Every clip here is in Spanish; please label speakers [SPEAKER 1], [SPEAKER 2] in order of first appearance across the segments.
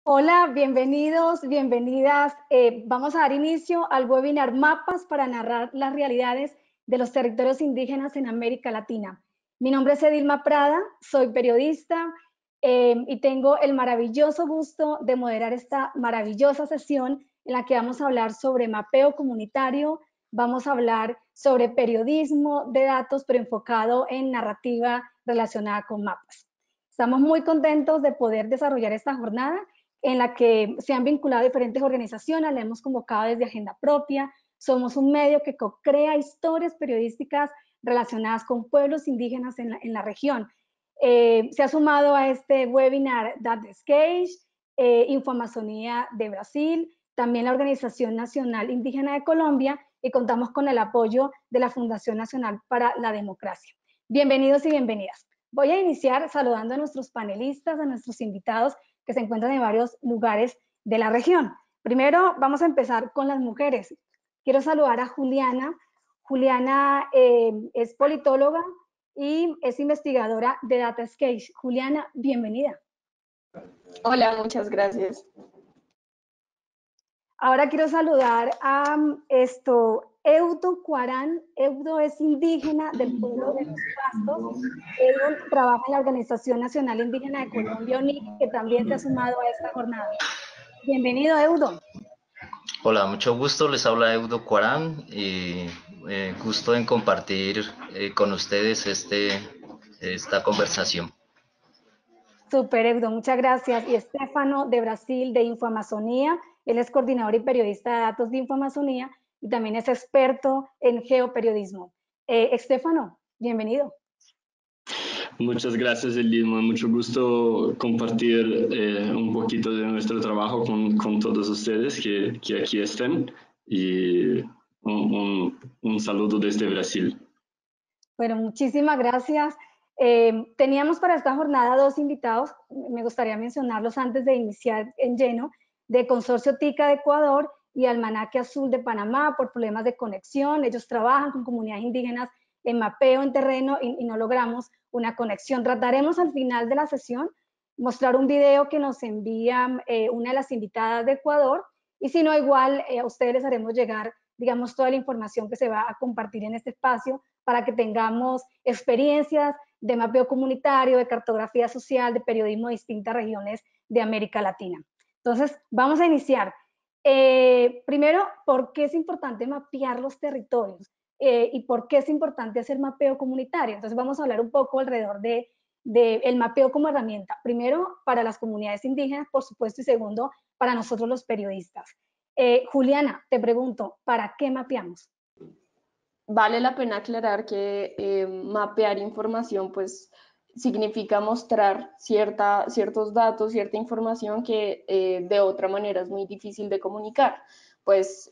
[SPEAKER 1] Hola, bienvenidos, bienvenidas. Vamos a dar inicio al webinar Mapas para narrar las realidades de los territorios indígenas en América Latina. Mi nombre es Edilma Prada, soy periodista y tengo el maravilloso gusto de moderar esta maravillosa sesión en la que vamos a hablar sobre mapeo comunitario, vamos a hablar sobre periodismo de datos, pero enfocado en narrativa relacionada con mapas. Estamos muy contentos de poder desarrollar esta jornada en la que se han vinculado diferentes organizaciones, la hemos convocado desde Agenda Propia. Somos un medio que co-crea historias periodísticas relacionadas con pueblos indígenas en la región. Se ha sumado a este webinar Datescage, Infoamazonía de Brasil, también la Organización Nacional Indígena de Colombia, y contamos con el apoyo de la Fundación Nacional para la Democracia. Bienvenidos y bienvenidas. Voy a iniciar saludando a nuestros panelistas, a nuestros invitados que se encuentran en varios lugares de la región. Primero vamos a empezar con las mujeres. Quiero saludar a Juliana. Juliana es politóloga y es investigadora de Datescage. Juliana, bienvenida.
[SPEAKER 2] Hola, muchas gracias.
[SPEAKER 1] Ahora quiero saludar a Eudo Cuarán. Eudo es indígena del pueblo de Los Pastos. Eudo trabaja en la Organización Nacional Indígena de Colombia, ONIC, que también se ha sumado a esta jornada. Bienvenido, Eudo.
[SPEAKER 3] Hola, mucho gusto, les habla Eudo Cuarán y gusto en compartir con ustedes esta conversación.
[SPEAKER 1] Super, Eudo, muchas gracias. Y Estefano de Brasil, de Infoamazonía. Él es coordinador y periodista de datos de Infoamazonía y también es experto en geoperiodismo. Estefano, bienvenido.
[SPEAKER 4] Muchas gracias, Edilma. Mucho gusto compartir un poquito de nuestro trabajo con todos ustedes que aquí estén y un saludo desde Brasil.
[SPEAKER 1] Bueno, muchísimas gracias. Teníamos para esta jornada dos invitados, me gustaría mencionarlos antes de iniciar en lleno, de Consorcio TICA de Ecuador y Almanaque Azul de Panamá por problemas de conexión. Ellos trabajan con comunidades indígenas en mapeo en terreno y no logramos una conexión. Trataremos al final de la sesión mostrar un video que nos envía una de las invitadas de Ecuador y si no, igual a ustedes les haremos llegar, digamos, toda la información que se va a compartir en este espacio para que tengamos experiencias de mapeo comunitario, de cartografía social, de periodismo de distintas regiones de América Latina. Entonces, vamos a iniciar. Primero, ¿por qué es importante mapear los territorios? ¿Y por qué es importante hacer mapeo comunitario? Entonces, vamos a hablar un poco alrededor el mapeo como herramienta. Primero, para las comunidades indígenas, por supuesto, y segundo, para nosotros los periodistas. Juliana, te pregunto, ¿para qué mapeamos?
[SPEAKER 2] Vale la pena aclarar que mapear información pues significa mostrar ciertos datos, cierta información que de otra manera es muy difícil de comunicar. Pues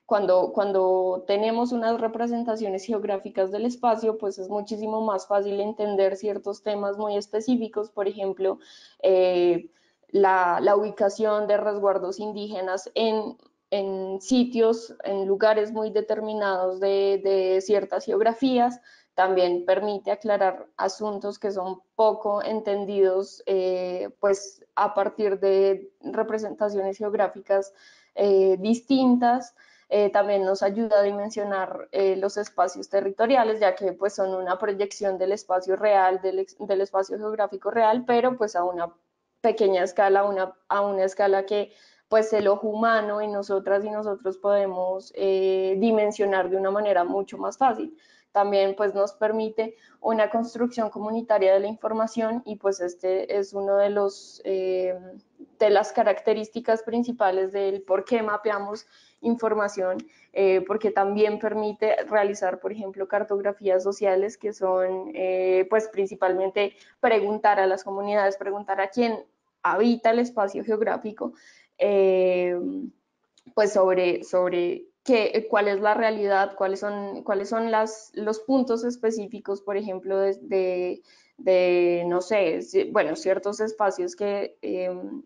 [SPEAKER 2] cuando tenemos unas representaciones geográficas del espacio, pues es muchísimo más fácil entender ciertos temas muy específicos, por ejemplo, la ubicación de resguardos indígenas en sitios, en lugares muy determinados de ciertas geografías. También permite aclarar asuntos que son poco entendidos pues a partir de representaciones geográficas distintas. También nos ayuda a dimensionar los espacios territoriales, ya que pues son una proyección del espacio real, del espacio geográfico real, pero pues a una pequeña escala, a una escala que pues el ojo humano y nosotras y nosotros podemos dimensionar de una manera mucho más fácil. También pues nos permite una construcción comunitaria de la información y pues este es uno de las características principales del por qué mapeamos información, porque también permite realizar, por ejemplo, cartografías sociales que son pues principalmente preguntar a las comunidades, preguntar a quién habita el espacio geográfico, pues sobre cuál es la realidad, cuáles son los puntos específicos, por ejemplo, no sé, bueno, ciertos espacios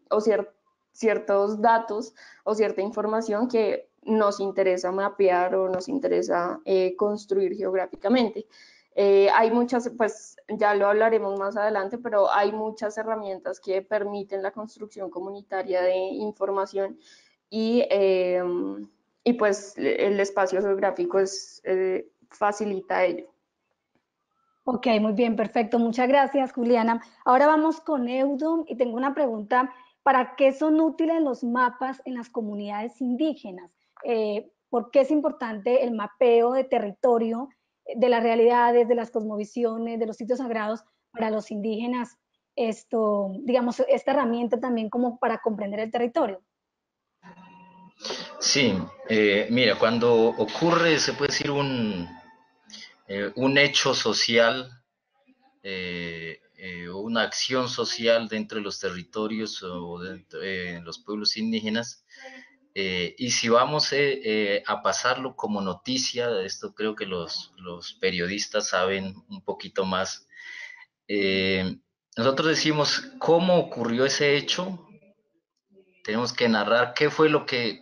[SPEAKER 2] o ciertos datos o cierta información que nos interesa mapear o nos interesa construir geográficamente. Hay muchas, pues ya lo hablaremos más adelante, pero hay muchas herramientas que permiten la construcción comunitaria de información y, y pues el espacio geográfico facilita ello.
[SPEAKER 1] Ok, muy bien, perfecto. Muchas gracias, Juliana. Ahora vamos con Eudo y tengo una pregunta. ¿Para qué son útiles los mapas en las comunidades indígenas? ¿Por qué es importante el mapeo de territorio, de las realidades, de las cosmovisiones, de los sitios sagrados para los indígenas? Esto, digamos, esta herramienta también como para comprender el territorio.
[SPEAKER 3] Sí, mira, cuando ocurre, se puede decir, un hecho social, una acción social dentro de los territorios o en los pueblos indígenas, y si vamos a pasarlo como noticia, esto creo que los periodistas saben un poquito más. eh, Nosotros decimos cómo ocurrió ese hecho, tenemos que narrar qué fue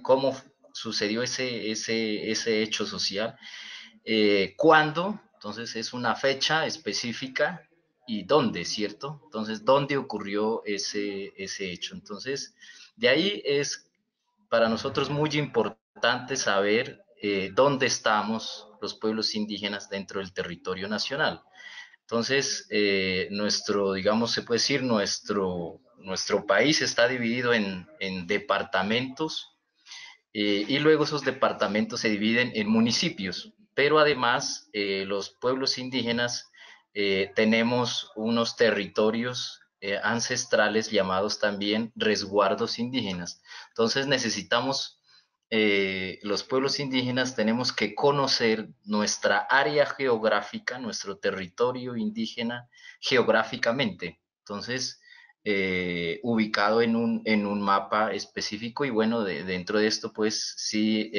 [SPEAKER 3] cómo sucedió ese hecho social, cuándo, entonces es una fecha específica y dónde, ¿cierto? Entonces, ¿dónde ocurrió ese hecho? Entonces, de ahí es para nosotros muy importante saber dónde estamos los pueblos indígenas dentro del territorio nacional. Entonces, digamos, se puede decir, nuestro país está dividido en departamentos, y luego esos departamentos se dividen en municipios, pero además los pueblos indígenas tenemos unos territorios ancestrales llamados también resguardos indígenas. Entonces necesitamos, los pueblos indígenas tenemos que conocer nuestra área geográfica, nuestro territorio indígena geográficamente. Entonces, ubicado en un mapa específico y bueno, dentro de esto pues sí,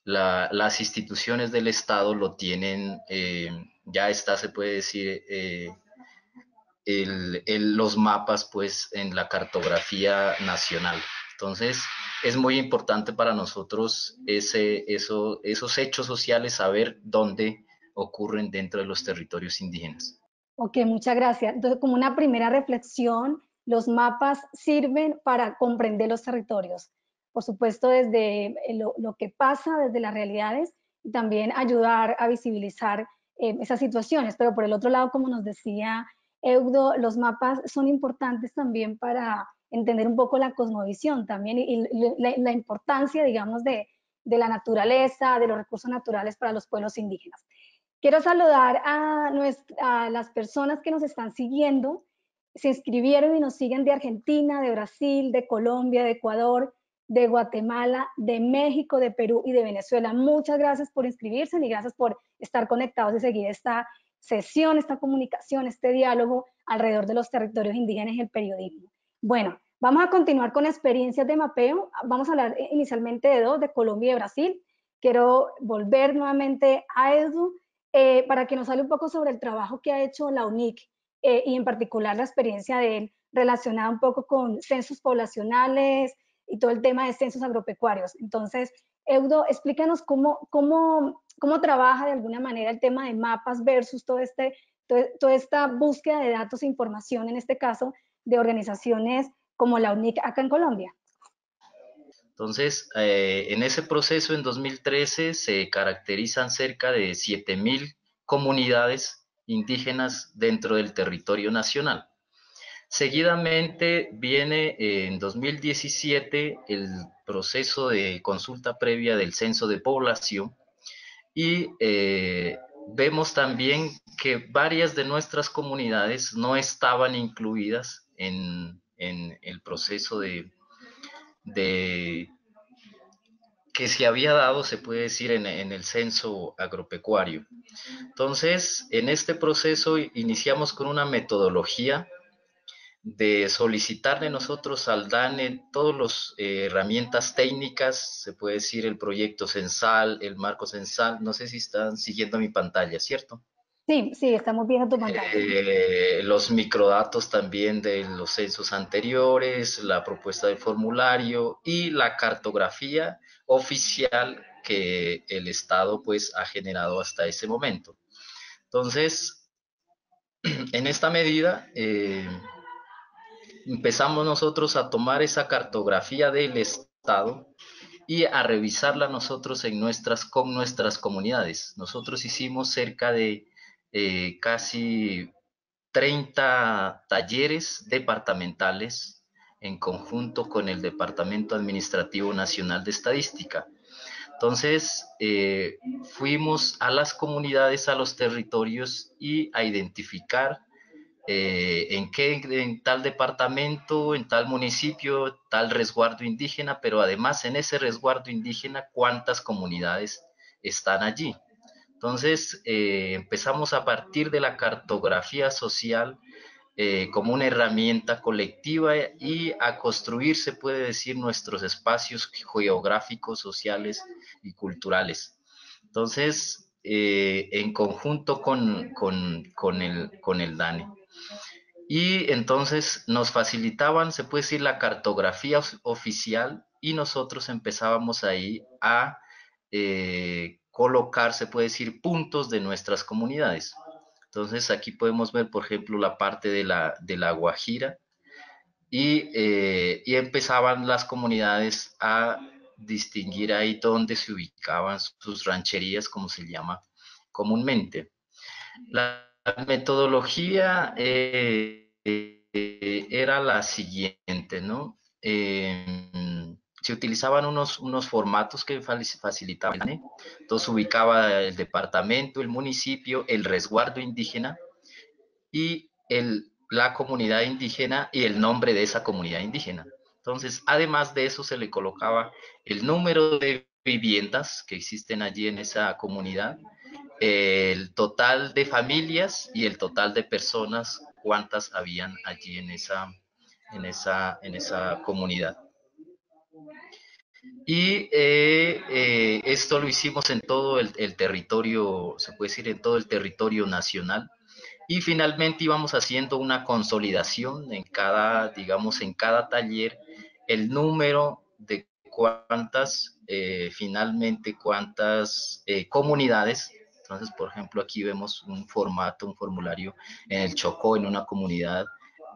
[SPEAKER 3] las instituciones del Estado lo tienen, ya está, se puede decir, los mapas pues en la cartografía nacional. Entonces es muy importante para nosotros esos hechos sociales, saber dónde ocurren dentro de los territorios indígenas.
[SPEAKER 1] Ok, muchas gracias. Entonces, como una primera reflexión, los mapas sirven para comprender los territorios. Por supuesto, desde lo que pasa, desde las realidades, y también ayudar a visibilizar esas situaciones. Pero por el otro lado, como nos decía Eudo, los mapas son importantes también para entender un poco la cosmovisión también y la importancia, digamos, de la naturaleza, de los recursos naturales para los pueblos indígenas. Quiero saludar a las personas que nos están siguiendo, se inscribieron y nos siguen de Argentina, de Brasil, de Colombia, de Ecuador, de Guatemala, de México, de Perú y de Venezuela. Muchas gracias por inscribirse y gracias por estar conectados y seguir esta sesión, esta comunicación, este diálogo alrededor de los territorios indígenas y el periodismo. Bueno, vamos a continuar con experiencias de mapeo. Vamos a hablar inicialmente de dos, de Colombia y de Brasil. Quiero volver nuevamente a Edu para que nos hable un poco sobre el trabajo que ha hecho la UNIC y en particular la experiencia de él relacionada un poco con censos poblacionales y todo el tema de censos agropecuarios. Entonces, Eudo, explícanos cómo trabaja de alguna manera el tema de mapas versus toda esta búsqueda de datos e información, en este caso, de organizaciones como la UNIC acá en Colombia.
[SPEAKER 3] Entonces, en ese proceso, en 2013, se caracterizan cerca de 7.000 comunidades indígenas dentro del territorio nacional. Seguidamente viene en 2017 el proceso de consulta previa del censo de población y vemos también que varias de nuestras comunidades no estaban incluidas en el proceso de que se había dado, se puede decir, en el censo agropecuario. Entonces, en este proceso iniciamos con una metodología de solicitarle nosotros al DANE todas las herramientas técnicas, se puede decir el proyecto Censal, el marco Censal, no sé si están siguiendo mi pantalla, ¿cierto?
[SPEAKER 1] Sí, sí, estamos viendo tu pantalla.
[SPEAKER 3] Los microdatos también de los censos anteriores, la propuesta del formulario y la cartografía oficial que el Estado pues ha generado hasta ese momento. Entonces, en esta medida, empezamos nosotros a tomar esa cartografía del Estado y a revisarla nosotros con nuestras comunidades. Nosotros hicimos cerca de casi 30 talleres departamentales en conjunto con el Departamento Administrativo Nacional de Estadística. Entonces, fuimos a las comunidades, a los territorios y a identificar en tal departamento, en tal municipio, tal resguardo indígena, pero además en ese resguardo indígena, cuántas comunidades están allí. Entonces, empezamos a partir de la cartografía social como una herramienta colectiva y a construir, se puede decir, nuestros espacios geográficos, sociales y culturales. Entonces, en conjunto con el DANE. Y entonces nos facilitaban, se puede decir, la cartografía oficial y nosotros empezábamos ahí a colocar, se puede decir, puntos de nuestras comunidades. Entonces aquí podemos ver, por ejemplo, la parte de la Guajira y empezaban las comunidades a distinguir ahí dónde se ubicaban sus rancherías, como se llama comúnmente. La metodología era la siguiente, ¿no? Se utilizaban unos formatos que facilitaban, ¿eh? Entonces ubicaba el departamento, el municipio, el resguardo indígena y la comunidad indígena y el nombre de esa comunidad indígena. Entonces, además de eso, se le colocaba el número de viviendas que existen allí en esa comunidad, el total de familias y el total de personas, cuántas habían allí en esa comunidad. Y esto lo hicimos en todo el territorio, se puede decir, en todo el territorio nacional. Y finalmente íbamos haciendo una consolidación en cada, digamos, en cada taller, el número de cuántas, finalmente, cuántas comunidades. Entonces, por ejemplo, aquí vemos un formato, un formulario en el Chocó, en una comunidad.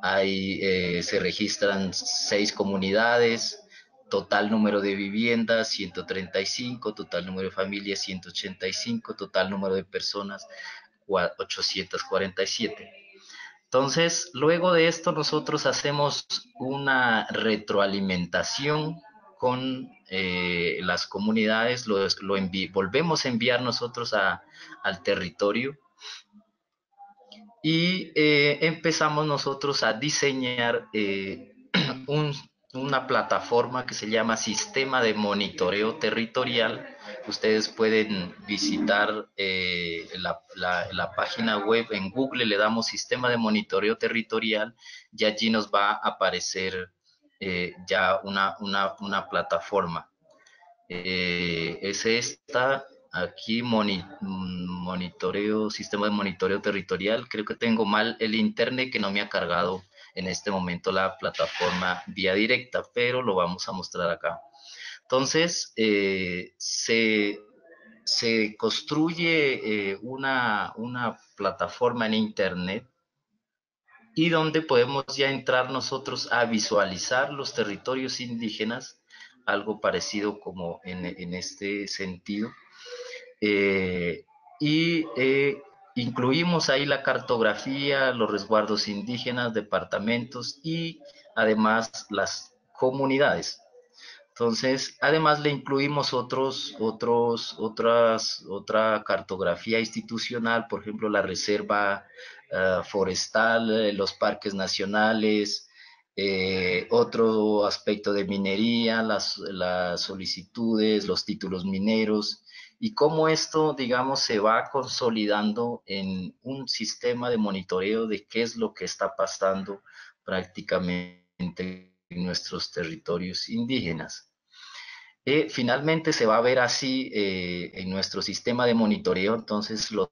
[SPEAKER 3] Ahí se registran 6 comunidades, total número de viviendas 135, total número de familias 185, total número de personas 847. Entonces, luego de esto nosotros hacemos una retroalimentación con las comunidades, volvemos a enviar nosotros al territorio y empezamos nosotros a diseñar una plataforma que se llama Sistema de Monitoreo Territorial. Ustedes pueden visitar la página web en Google, le damos Sistema de Monitoreo Territorial y allí nos va a aparecer ya una plataforma. Es esta, aquí sistema de monitoreo territorial. Creo que tengo mal el internet, que no me ha cargado en este momento la plataforma vía directa, pero lo vamos a mostrar acá. Entonces, se construye una plataforma en internet y donde podemos ya entrar nosotros a visualizar los territorios indígenas, algo parecido como en este sentido. Incluimos ahí la cartografía, los resguardos indígenas, departamentos y además las comunidades. Entonces, además le incluimos otra cartografía institucional, por ejemplo, la reserva forestal, los parques nacionales, otro aspecto de minería, las solicitudes, los títulos mineros, y cómo esto, digamos, se va consolidando en un sistema de monitoreo de qué es lo que está pasando prácticamente en nuestros territorios indígenas. Finalmente se va a ver así en nuestro sistema de monitoreo. Entonces los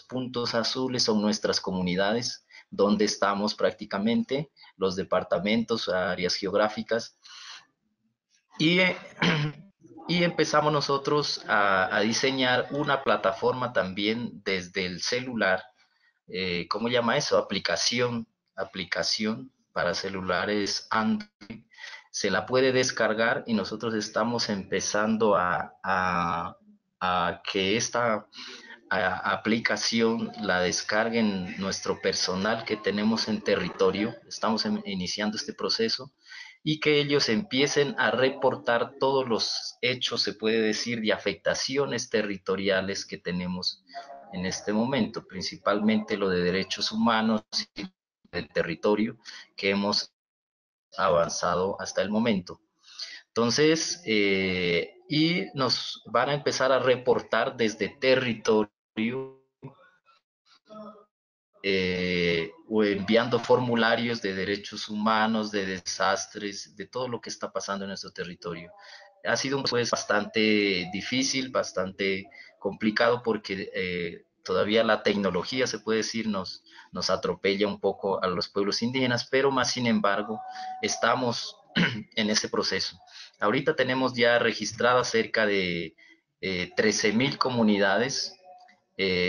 [SPEAKER 3] puntos azules son nuestras comunidades, donde estamos prácticamente, los departamentos, áreas geográficas, y Y empezamos nosotros a diseñar una plataforma también desde el celular. ¿Cómo llama eso? Aplicación para celulares Android. Se la puede descargar y nosotros estamos empezando a que esta aplicación la descarguen nuestro personal que tenemos en territorio. Estamos iniciando este proceso y que ellos empiecen a reportar todos los hechos, se puede decir, de afectaciones territoriales que tenemos en este momento, principalmente lo de derechos humanos y del territorio que hemos avanzado hasta el momento. Entonces, y nos van a empezar a reportar desde territorio o enviando formularios de derechos humanos, de desastres, de todo lo que está pasando en nuestro territorio. Ha sido un proceso bastante difícil, bastante complicado porque todavía la tecnología, se puede decir, nos atropella un poco a los pueblos indígenas, pero más sin embargo estamos en ese proceso. Ahorita tenemos ya registradas cerca de 13,000 comunidades.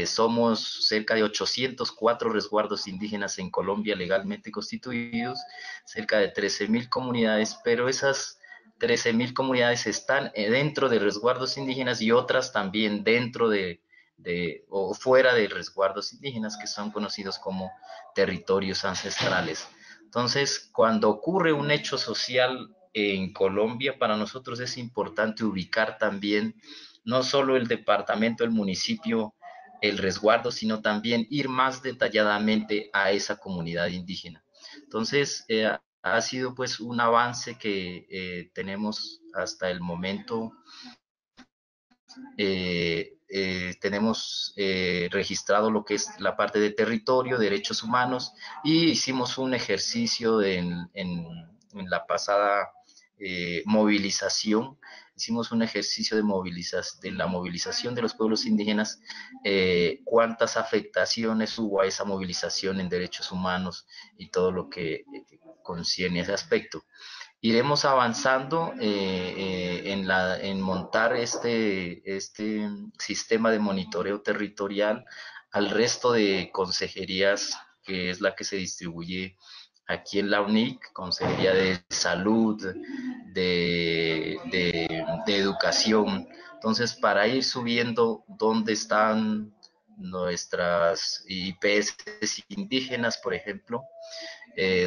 [SPEAKER 3] Somos cerca de 804 resguardos indígenas en Colombia legalmente constituidos, cerca de 13,000 comunidades, pero esas 13,000 comunidades están dentro de resguardos indígenas y otras también dentro o fuera de resguardos indígenas que son conocidos como territorios ancestrales. Entonces, cuando ocurre un hecho social en Colombia, para nosotros es importante ubicar también no solo el departamento, el municipio, el resguardo, sino también ir más detalladamente a esa comunidad indígena. Entonces, ha sido pues un avance que tenemos hasta el momento. Tenemos registrado lo que es la parte de territorio, derechos humanos, y hicimos un ejercicio en la pasada movilización. Hicimos un ejercicio de la movilización de los pueblos indígenas, cuántas afectaciones hubo a esa movilización en derechos humanos y todo lo que concierne ese aspecto. Iremos avanzando en montar este sistema de monitoreo territorial al resto de consejerías, que es la que se distribuye aquí en la UNIC, Consejería de Salud, de Educación. Entonces, para ir subiendo dónde están nuestras IPS indígenas, por ejemplo,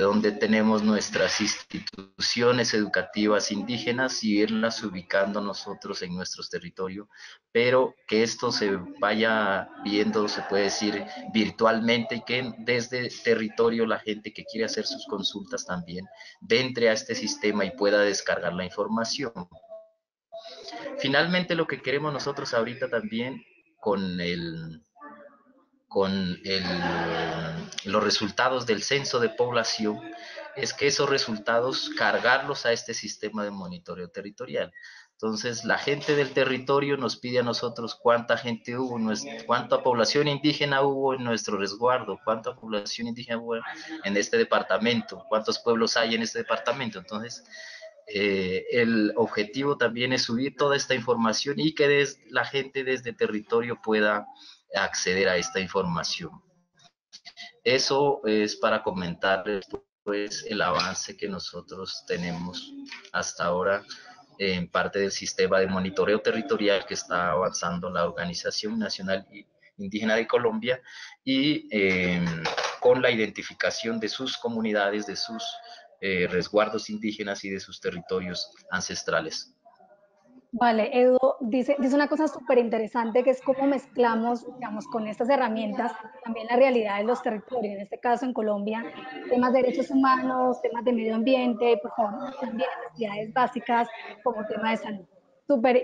[SPEAKER 3] donde tenemos nuestras instituciones educativas indígenas y irlas ubicando nosotros en nuestros territorios, pero que esto se vaya viendo, se puede decir, virtualmente, y que desde territorio la gente que quiere hacer sus consultas también entre a este sistema y pueda descargar la información. Finalmente, lo que queremos nosotros ahorita también con los resultados del censo de población es que esos resultados cargarlos a este sistema de monitoreo territorial. Entonces, la gente del territorio nos pide a nosotros cuánta gente hubo, cuánta población indígena hubo en nuestro resguardo, cuánta población indígena hubo en este departamento, cuántos pueblos hay en este departamento. Entonces, el objetivo también es subir toda esta información y que la gente desde territorio pueda acceder a esta información. Eso es para comentarles pues el avance que nosotros tenemos hasta ahora en parte del sistema de monitoreo territorial que está avanzando la Organización Nacional Indígena de Colombia y con la identificación de sus comunidades, de sus resguardos indígenas y de sus territorios ancestrales.
[SPEAKER 1] Vale, Edu dice una cosa súper interesante que es cómo mezclamos, digamos, con estas herramientas también la realidad de los territorios, en este caso en Colombia, temas de derechos humanos, temas de medio ambiente y, por favor, también necesidades básicas como tema de salud.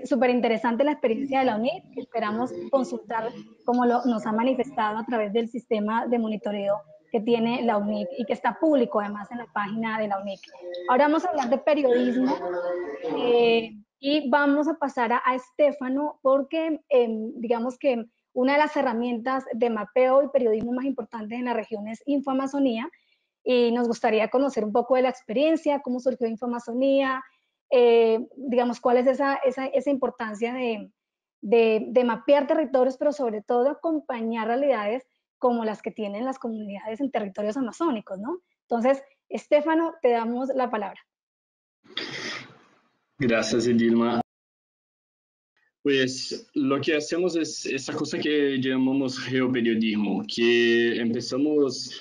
[SPEAKER 1] Súper interesante la experiencia de la UNIC, que esperamos consultar como nos ha manifestado a través del sistema de monitoreo que tiene la UNIC y que está público además en la página de la UNIC. Ahora vamos a hablar de periodismo. Y vamos a pasar a Estefano porque digamos que una de las herramientas de mapeo y periodismo más importantes en la región es Infoamazonía y nos gustaría conocer un poco de la experiencia, cómo surgió Infoamazonía, digamos, cuál es esa importancia de mapear territorios, pero sobre todo acompañar realidades como las que tienen las comunidades en territorios amazónicos, ¿no? Entonces, Estefano, te damos la palabra.
[SPEAKER 4] Gracias, Edilma. Pues lo que hacemos es esa cosa que llamamos geoperiodismo, que empezamos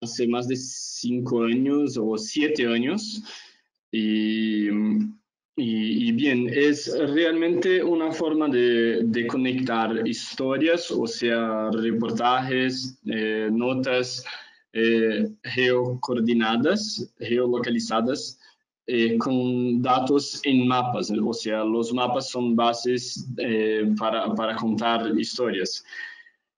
[SPEAKER 4] hace más de 5 años o 7 años. Y bien, es realmente una forma de conectar historias, o sea, reportajes, notas geocoordinadas, geolocalizadas, con datos en mapas, o sea, los mapas son bases para contar historias.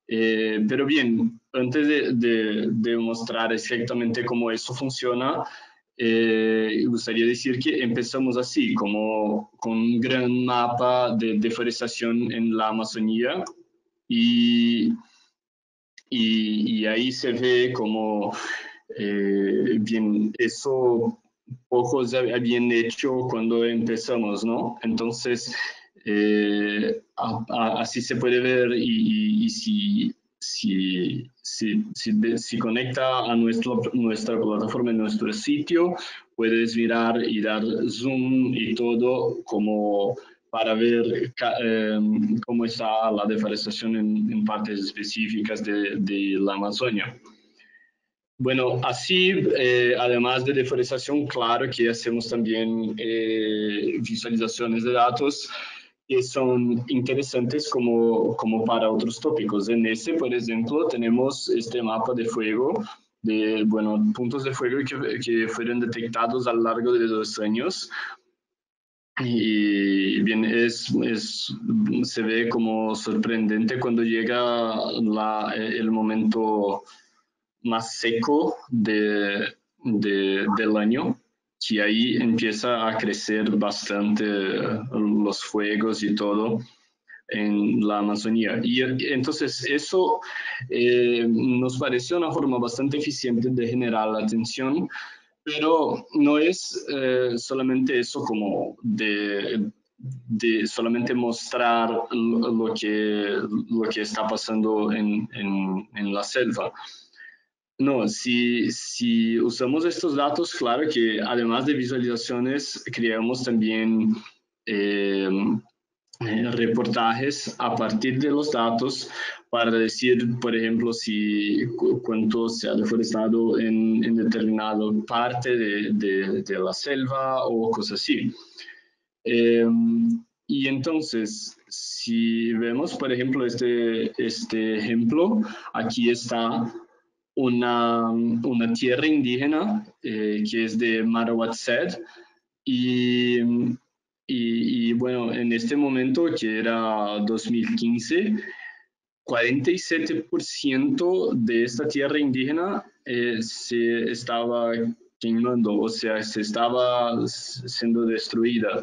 [SPEAKER 4] Pero bien, antes de mostrar exactamente cómo eso funciona, gustaría decir que empezamos así, como con un gran mapa de deforestación en la Amazonía y ahí se ve como, bien, eso pocos habían hecho cuando empezamos, ¿no? Entonces, así se puede ver y si conecta a nuestra plataforma, en nuestro sitio, puedes mirar y dar zoom y todo como para ver cómo está la deforestación en partes específicas de la Amazonia. Bueno, así, además de deforestación, claro que hacemos también visualizaciones de datos que son interesantes como para otros tópicos. En este, por ejemplo, tenemos este mapa de fuego, puntos de fuego que fueron detectados a lo largo de 2 años. Y bien, se ve como sorprendente cuando llega el momento más seco del año, que ahí empieza a crecer bastante los fuegos y todo en la Amazonía. Y entonces eso nos parece una forma bastante eficiente de generar la atención, pero no es solamente eso como de solamente mostrar lo que está pasando en la selva. No, si usamos estos datos, claro que además de visualizaciones, creamos también reportajes a partir de los datos para decir, por ejemplo, cuánto se ha deforestado en determinada parte de la selva o cosas así. Y entonces, si vemos, por ejemplo, este ejemplo, aquí está una tierra indígena que es de Marahuatzed y bueno, en este momento, que era 2015, 47% de esta tierra indígena se estaba quemando, o sea, se estaba siendo destruida.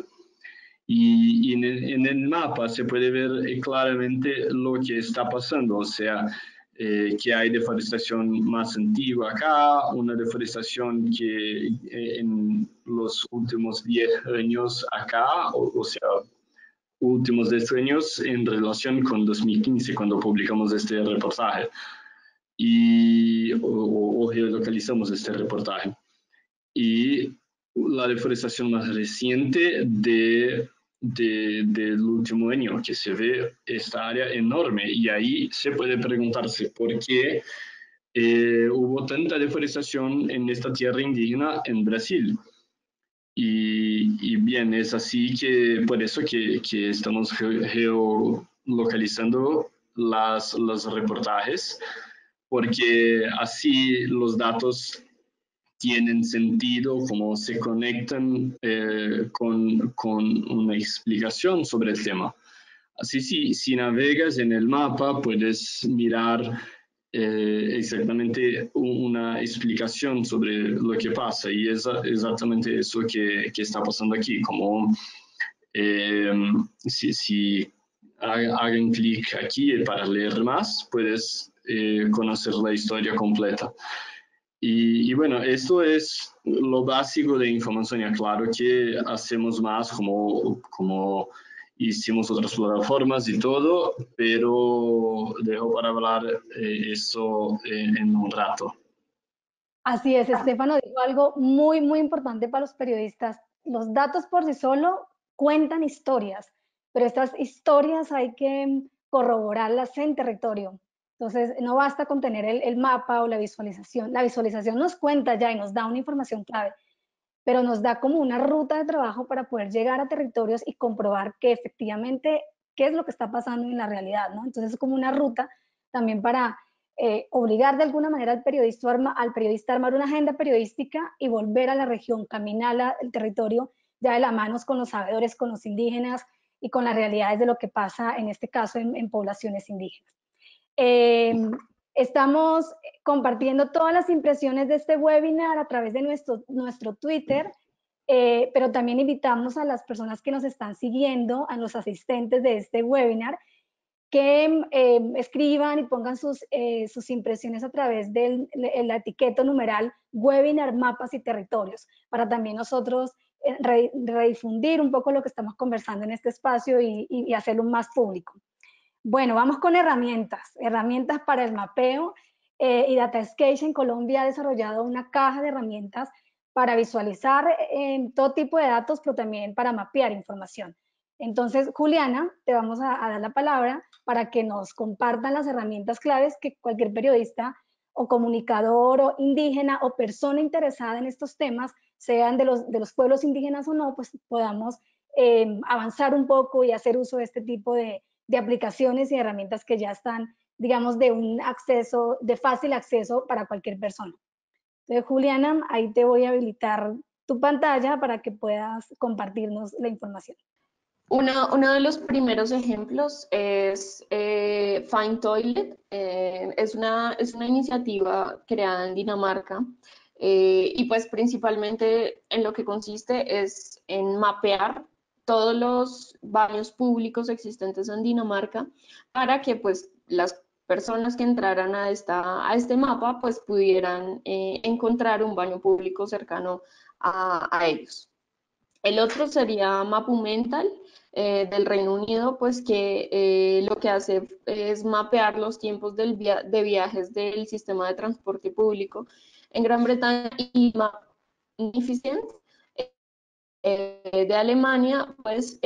[SPEAKER 4] Y en el mapa se puede ver claramente lo que está pasando, o sea, que hay deforestación más antigua acá, una deforestación que en los últimos 10 años acá, o sea, últimos 10 años en relación con 2015, cuando publicamos este reportaje o geolocalizamos este reportaje. Y la deforestación más reciente del último año, que se ve esta área enorme, y ahí se puede preguntarse por qué hubo tanta deforestación en esta tierra indígena en Brasil. Y bien, es así que por eso que estamos geolocalizando los reportajes, porque así los datos tienen sentido, cómo se conectan con una explicación sobre el tema. Así, si navegas en el mapa, puedes mirar exactamente una explicación sobre lo que pasa, y es exactamente eso que está pasando aquí. Como si hagan clic aquí para leer más, puedes conocer la historia completa. Y bueno, esto es lo básico de Infomanzania. Claro que hacemos más como hicimos otras plataformas y todo, pero dejo para hablar eso en un rato.
[SPEAKER 1] Así es, Estefano dijo algo muy, muy importante para los periodistas. Los datos por sí solo cuentan historias, pero estas historias hay que corroborarlas en territorio. Entonces, no basta con tener el mapa o la visualización. La visualización nos cuenta ya y nos da una información clave, pero nos da como una ruta de trabajo para poder llegar a territorios y comprobar que efectivamente qué es lo que está pasando en la realidad, ¿no? Entonces es como una ruta también para obligar de alguna manera al periodista a armar una agenda periodística y volver a la región, caminar al territorio ya de la mano con los sabedores, con los indígenas y con las realidades de lo que pasa en este caso en poblaciones indígenas. Estamos compartiendo todas las impresiones de este webinar a través de nuestro Twitter, pero también invitamos a las personas que nos están siguiendo, a los asistentes de este webinar, que escriban y pongan sus impresiones a través de la etiqueta numeral webinar, mapas y territorios, para también nosotros redifundir un poco lo que estamos conversando en este espacio y hacerlo más público. Bueno, vamos con herramientas para el mapeo y DataScale en Colombia ha desarrollado una caja de herramientas para visualizar todo tipo de datos, pero también para mapear información. Entonces, Juliana, te vamos a dar la palabra para que nos compartan las herramientas claves que cualquier periodista o comunicador o indígena o persona interesada en estos temas, sean de los pueblos indígenas o no, pues podamos avanzar un poco y hacer uso de este tipo de aplicaciones y herramientas que ya están, digamos, de fácil acceso para cualquier persona. Entonces, Juliana, ahí te voy a habilitar tu pantalla para que puedas compartirnos la información.
[SPEAKER 2] Uno de los primeros ejemplos es Find Toilet. Es una iniciativa creada en Dinamarca y pues principalmente en lo que consiste es en mapear todos los baños públicos existentes en Dinamarca para que pues las personas que entraran a este mapa pues pudieran encontrar un baño público cercano a ellos. El otro sería Mapumental del Reino Unido, pues que lo que hace es mapear los tiempos de viajes del sistema de transporte público en Gran Bretaña, y Magnificent de Alemania, pues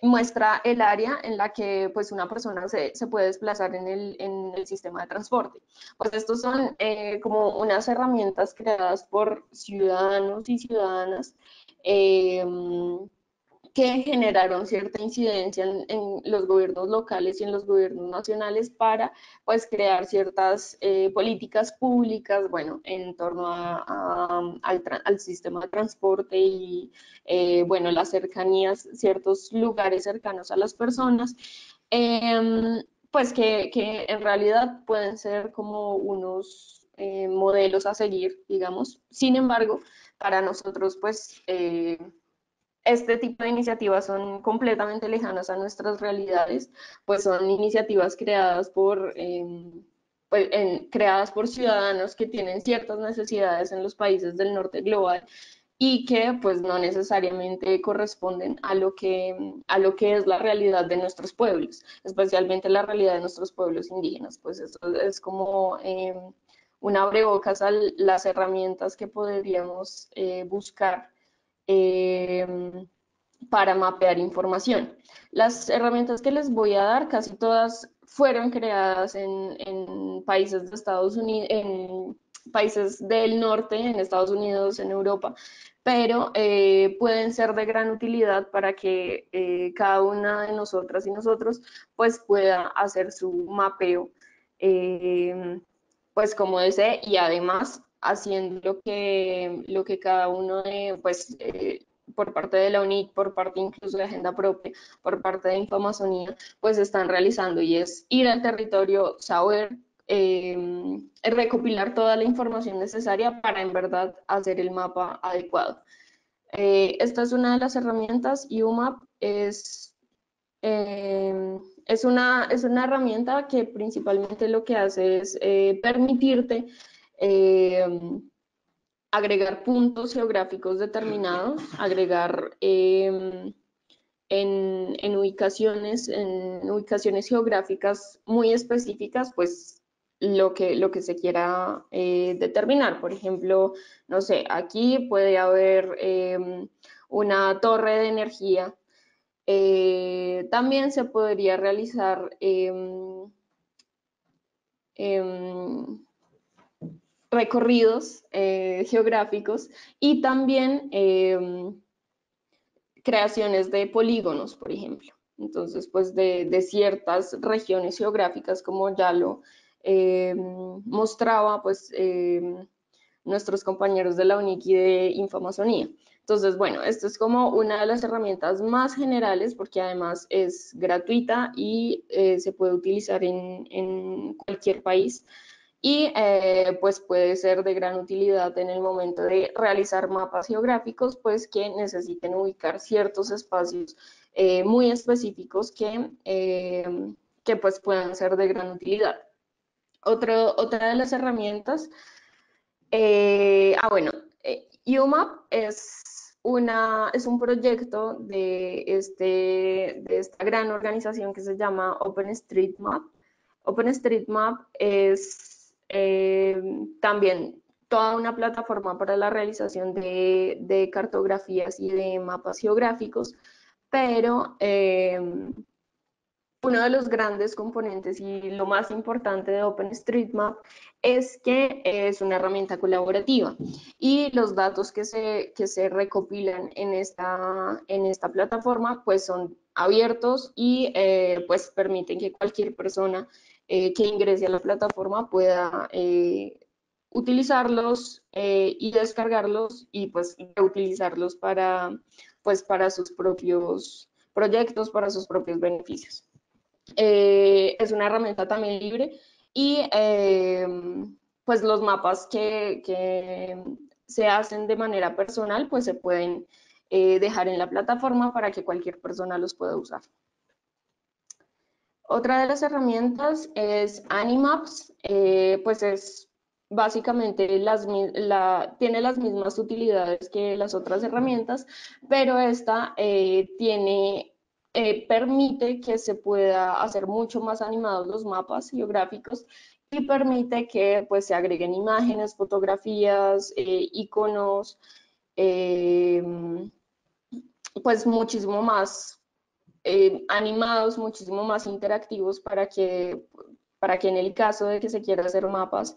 [SPEAKER 2] muestra el área en la que pues una persona se puede desplazar en el sistema de transporte. Pues estos son como unas herramientas creadas por ciudadanos y ciudadanas eh, que generaron cierta incidencia en los gobiernos locales y en los gobiernos nacionales para pues crear ciertas políticas públicas, bueno, en torno al sistema de transporte y bueno, las cercanías, ciertos lugares cercanos a las personas, pues que en realidad pueden ser como unos modelos a seguir, digamos. Sin embargo, para nosotros, pues este tipo de iniciativas son completamente lejanas a nuestras realidades, pues son iniciativas creadas creadas por ciudadanos que tienen ciertas necesidades en los países del norte global y que pues no necesariamente corresponden a lo que es la realidad de nuestros pueblos, especialmente la realidad de nuestros pueblos indígenas. Pues eso es como un abrebocas a las herramientas que podríamos buscar eh, para mapear información. Las herramientas que les voy a dar, casi todas fueron creadas en países de Estados Unidos, en países del norte, en Estados Unidos, en Europa, pero pueden ser de gran utilidad para que cada una de nosotras y nosotros pues pueda hacer su mapeo pues como desee, y además haciendo lo que cada uno de, pues, por parte de la UNIC, por parte incluso de Agenda Propia, por parte de Infamazonía, pues están realizando, y es ir al territorio, saber, recopilar toda la información necesaria para en verdad hacer el mapa adecuado. Esta es una de las herramientas. UMAP es una herramienta que principalmente lo que hace es permitirte agregar puntos geográficos determinados, agregar en ubicaciones geográficas muy específicas, pues lo que se quiera determinar. Por ejemplo, no sé, aquí puede haber una torre de energía. También se podría realizar recorridos geográficos y también creaciones de polígonos, por ejemplo. Entonces, pues de ciertas regiones geográficas, como ya lo mostraba, pues nuestros compañeros de la UNIC y de Infamazonía. Entonces, bueno, esto es como una de las herramientas más generales porque además es gratuita y se puede utilizar en cualquier país y pues puede ser de gran utilidad en el momento de realizar mapas geográficos, pues que necesiten ubicar ciertos espacios muy específicos que pues puedan ser de gran utilidad. Otra de las herramientas, bueno, UMAP es un proyecto de esta gran organización que se llama OpenStreetMap. OpenStreetMap es también toda una plataforma para la realización de cartografías y de mapas geográficos, pero uno de los grandes componentes y lo más importante de OpenStreetMap es que es una herramienta colaborativa y los datos que se recopilan en esta plataforma pues son abiertos y pues permiten que cualquier persona que ingrese a la plataforma pueda utilizarlos y descargarlos y pues reutilizarlos para sus propios proyectos, para sus propios beneficios. Es una herramienta también libre y pues los mapas que se hacen de manera personal pues se pueden dejar en la plataforma para que cualquier persona los pueda usar. Otra de las herramientas es Animaps, pues es básicamente tiene las mismas utilidades que las otras herramientas, pero esta permite que se pueda hacer mucho más animados los mapas geográficos y permite que pues, se agreguen imágenes, fotografías, iconos, pues muchísimo más animados, muchísimo más interactivos para que en el caso de que se quiera hacer mapas,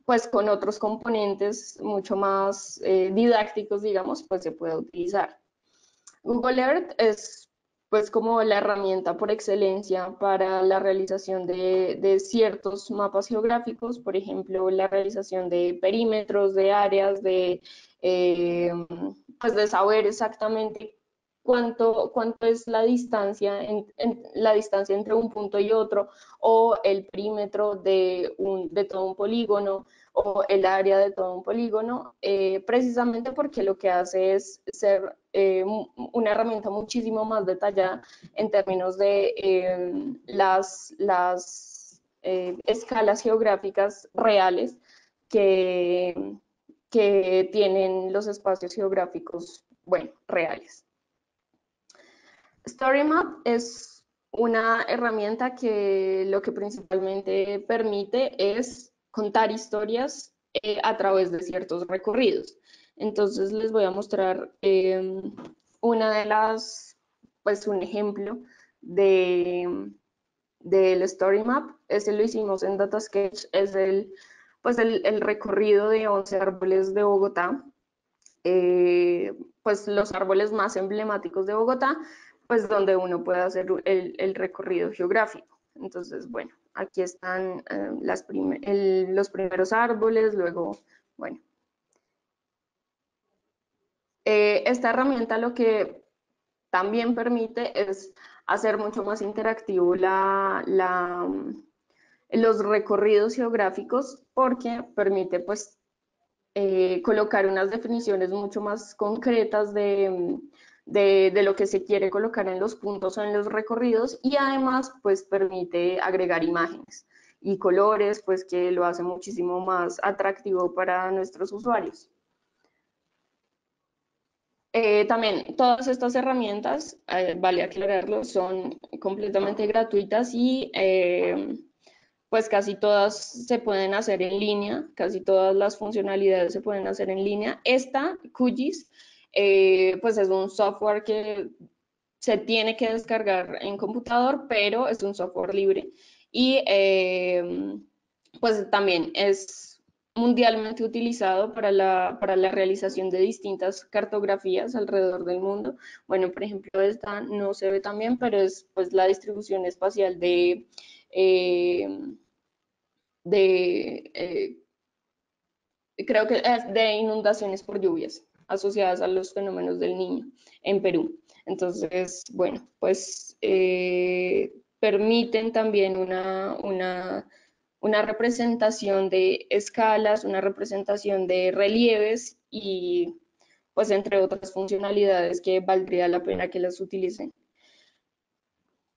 [SPEAKER 2] pues con otros componentes mucho más didácticos, digamos, pues se pueda utilizar. Google Earth es pues como la herramienta por excelencia para la realización de ciertos mapas geográficos, por ejemplo, la realización de perímetros, de áreas, pues de saber exactamente cuánto es la distancia, la distancia entre un punto y otro, o el perímetro de todo un polígono, o el área de todo un polígono, precisamente porque lo que hace es ser una herramienta muchísimo más detallada en términos de las escalas geográficas reales que tienen los espacios geográficos, bueno, reales. StoryMap es una herramienta que lo que principalmente permite es contar historias a través de ciertos recorridos. Entonces les voy a mostrar un ejemplo del StoryMap. Ese lo hicimos en Datasketch, es el recorrido de 11 árboles de Bogotá. Pues los árboles más emblemáticos de Bogotá, pues donde uno puede hacer el recorrido geográfico. Entonces, bueno, aquí están los primeros árboles, luego, bueno. Esta herramienta lo que también permite es hacer mucho más interactivo los recorridos geográficos porque permite pues colocar unas definiciones mucho más concretas de lo que se quiere colocar en los puntos o en los recorridos y además pues permite agregar imágenes. y colores, pues que lo hace muchísimo más atractivo para nuestros usuarios. También todas estas herramientas, vale aclararlo, son completamente gratuitas y pues casi todas se pueden hacer en línea, casi todas las funcionalidades se pueden hacer en línea. Esta, QGIS, pues es un software que se tiene que descargar en computador, pero es un software libre y pues también es mundialmente utilizado para la realización de distintas cartografías alrededor del mundo. Bueno, por ejemplo, esta no se ve tan bien, pero es pues la distribución espacial eh, de creo que es de inundaciones por lluvias asociadas a los fenómenos del Niño en Perú. Entonces, bueno, pues permiten también una representación de escalas, una representación de relieves y pues entre otras funcionalidades que valdría la pena que las utilicen.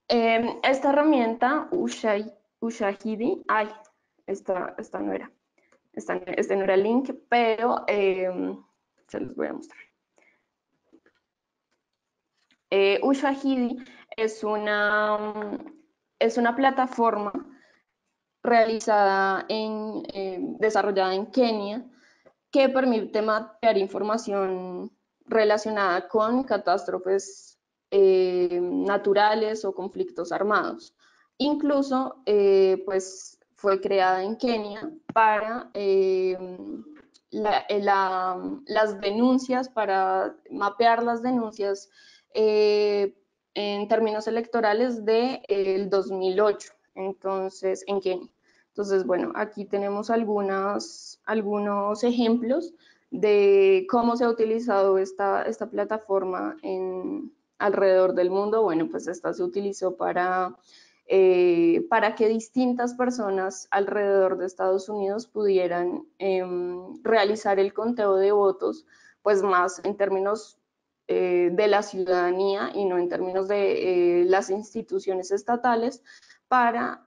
[SPEAKER 2] Esta herramienta, Ushahidi, ay, esta no era. Este no era el link, pero se los voy a mostrar. Ushahidi es una plataforma desarrollada en Kenia que permite mapear información relacionada con catástrofes naturales o conflictos armados. Incluso, pues fue creada en Kenia para las denuncias, para mapear las denuncias en términos electorales del 2008, entonces en Kenia. Entonces, bueno, aquí tenemos algunos ejemplos de cómo se ha utilizado esta plataforma alrededor del mundo. Bueno, pues esta se utilizó para que distintas personas alrededor de Estados Unidos pudieran realizar el conteo de votos, pues más en términos de la ciudadanía y no en términos de las instituciones estatales, para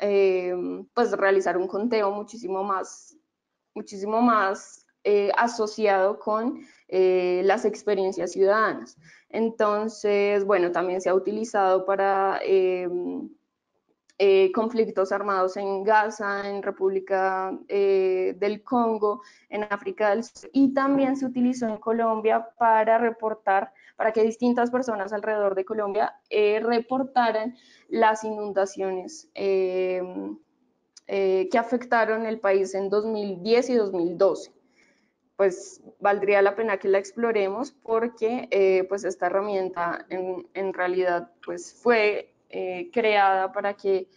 [SPEAKER 2] pues realizar un conteo muchísimo más asociado con las experiencias ciudadanas. Entonces, bueno, también se ha utilizado para conflictos armados en Gaza, en República del Congo, en África del Sur, y también se utilizó en Colombia para reportar, para que distintas personas alrededor de Colombia reportaran las inundaciones que afectaron el país en 2010 y 2012. Pues valdría la pena que la exploremos porque pues esta herramienta en realidad pues fue creada para que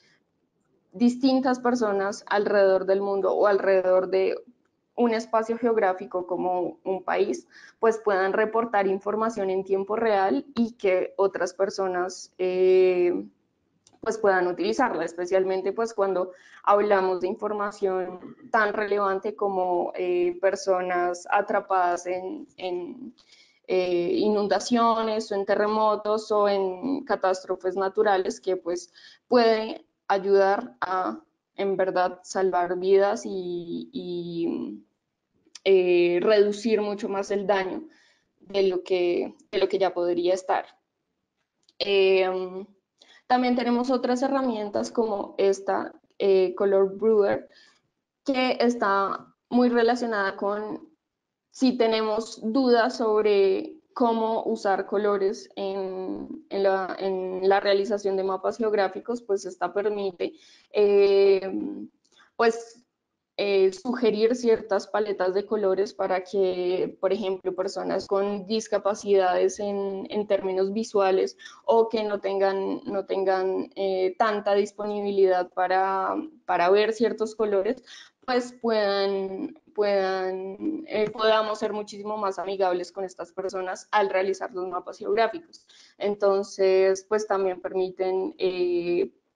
[SPEAKER 2] distintas personas alrededor del mundo o alrededor de un espacio geográfico como un país, pues puedan reportar información en tiempo real y que otras personas pues puedan utilizarla, especialmente pues cuando hablamos de información tan relevante como personas atrapadas en inundaciones o en terremotos o en catástrofes naturales que pues puede ayudar a en verdad salvar vidas y reducir mucho más el daño de lo que ya podría estar. También tenemos otras herramientas como esta, Color Brewer, que está muy relacionada con si tenemos dudas sobre cómo usar colores en la realización de mapas geográficos, pues esta permite pues sugerir ciertas paletas de colores para que, por ejemplo, personas con discapacidades en términos visuales o que no tengan tanta disponibilidad para ver ciertos colores, pues podamos ser muchísimo más amigables con estas personas al realizar los mapas geográficos. Entonces, pues también permiten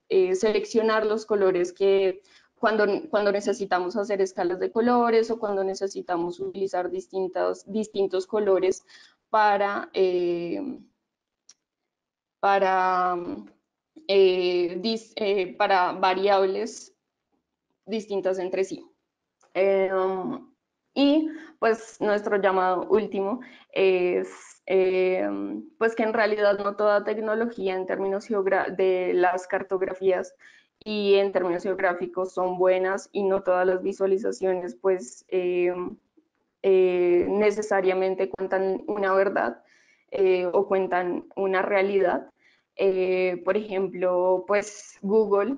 [SPEAKER 2] seleccionar los colores que cuando necesitamos hacer escalas de colores o cuando necesitamos utilizar distintos colores para variables distintas entre sí. Y pues nuestro llamado último es pues que en realidad no toda tecnología en términos de las cartografías y en términos geográficos son buenas, y no todas las visualizaciones pues necesariamente cuentan una verdad o cuentan una realidad. Por ejemplo, pues Google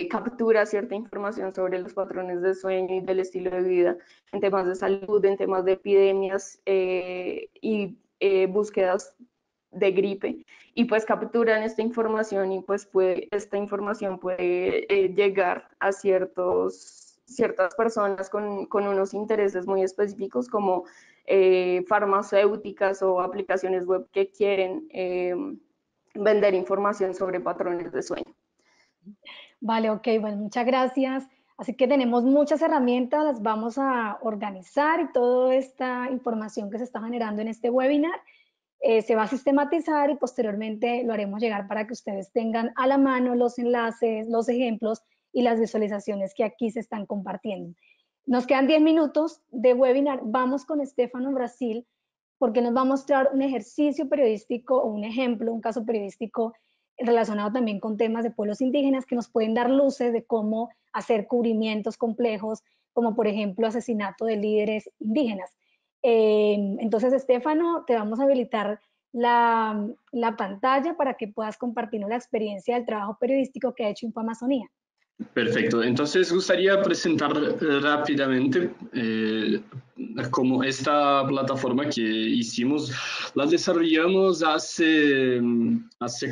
[SPEAKER 2] captura cierta información sobre los patrones de sueño y del estilo de vida en temas de salud, en temas de epidemias y búsquedas de gripe, y pues capturan esta información, y pues esta información puede llegar a ciertas personas con unos intereses muy específicos, como farmacéuticas o aplicaciones web que quieren vender información sobre patrones de sueño.
[SPEAKER 1] Vale, ok, bueno, muchas gracias. Así que tenemos muchas herramientas, las vamos a organizar, y toda esta información que se está generando en este webinar se va a sistematizar, y posteriormente lo haremos llegar para que ustedes tengan a la mano los enlaces, los ejemplos y las visualizaciones que aquí se están compartiendo. Nos quedan 10 minutos de webinar. Vamos con Stefano Brasil, porque nos va a mostrar un ejercicio periodístico o un ejemplo, un caso periodístico relacionado también con temas de pueblos indígenas, que nos pueden dar luces de cómo hacer cubrimientos complejos, como por ejemplo asesinato de líderes indígenas. Entonces, Stefano, te vamos a habilitar la pantalla para que puedas compartirnos la experiencia del trabajo periodístico que ha hecho InfoAmazonía.
[SPEAKER 4] Perfecto. Entonces, gustaría presentar rápidamente cómo esta plataforma que hicimos, la desarrollamos hace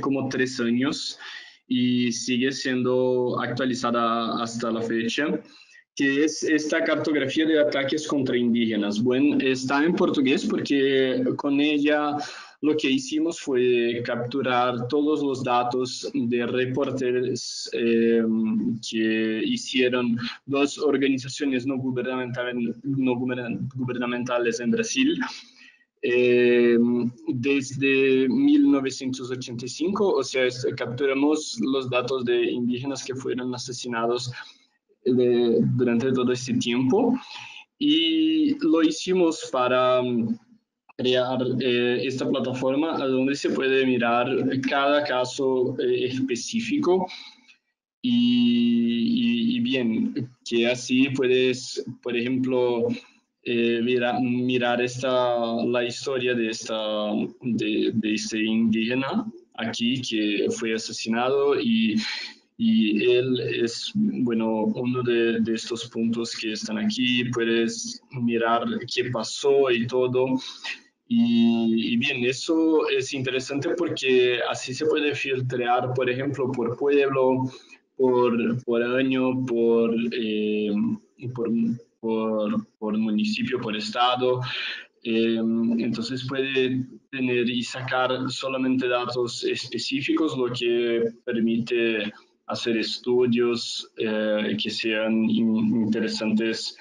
[SPEAKER 4] como 3 años y sigue siendo actualizada hasta la fecha, que es esta cartografía de ataques contra indígenas. Bueno, está en portugués porque con ella lo que hicimos fue capturar todos los datos de reporteros que hicieron 2 organizaciones no gubernamentales en Brasil desde 1985, o sea, capturamos los datos de indígenas que fueron asesinados durante todo este tiempo, y lo hicimos para crear esta plataforma donde se puede mirar cada caso específico, y bien, que así puedes, por ejemplo, mirar la historia de este indígena aquí que fue asesinado, y él es, bueno, uno de estos puntos que están aquí. Puedes mirar qué pasó y todo. Y bien, eso es interesante porque así se puede filtrar, por ejemplo, por pueblo, por año, por municipio, por estado. Entonces puede tener y sacar solamente datos específicos, lo que permite hacer estudios que sean interesantes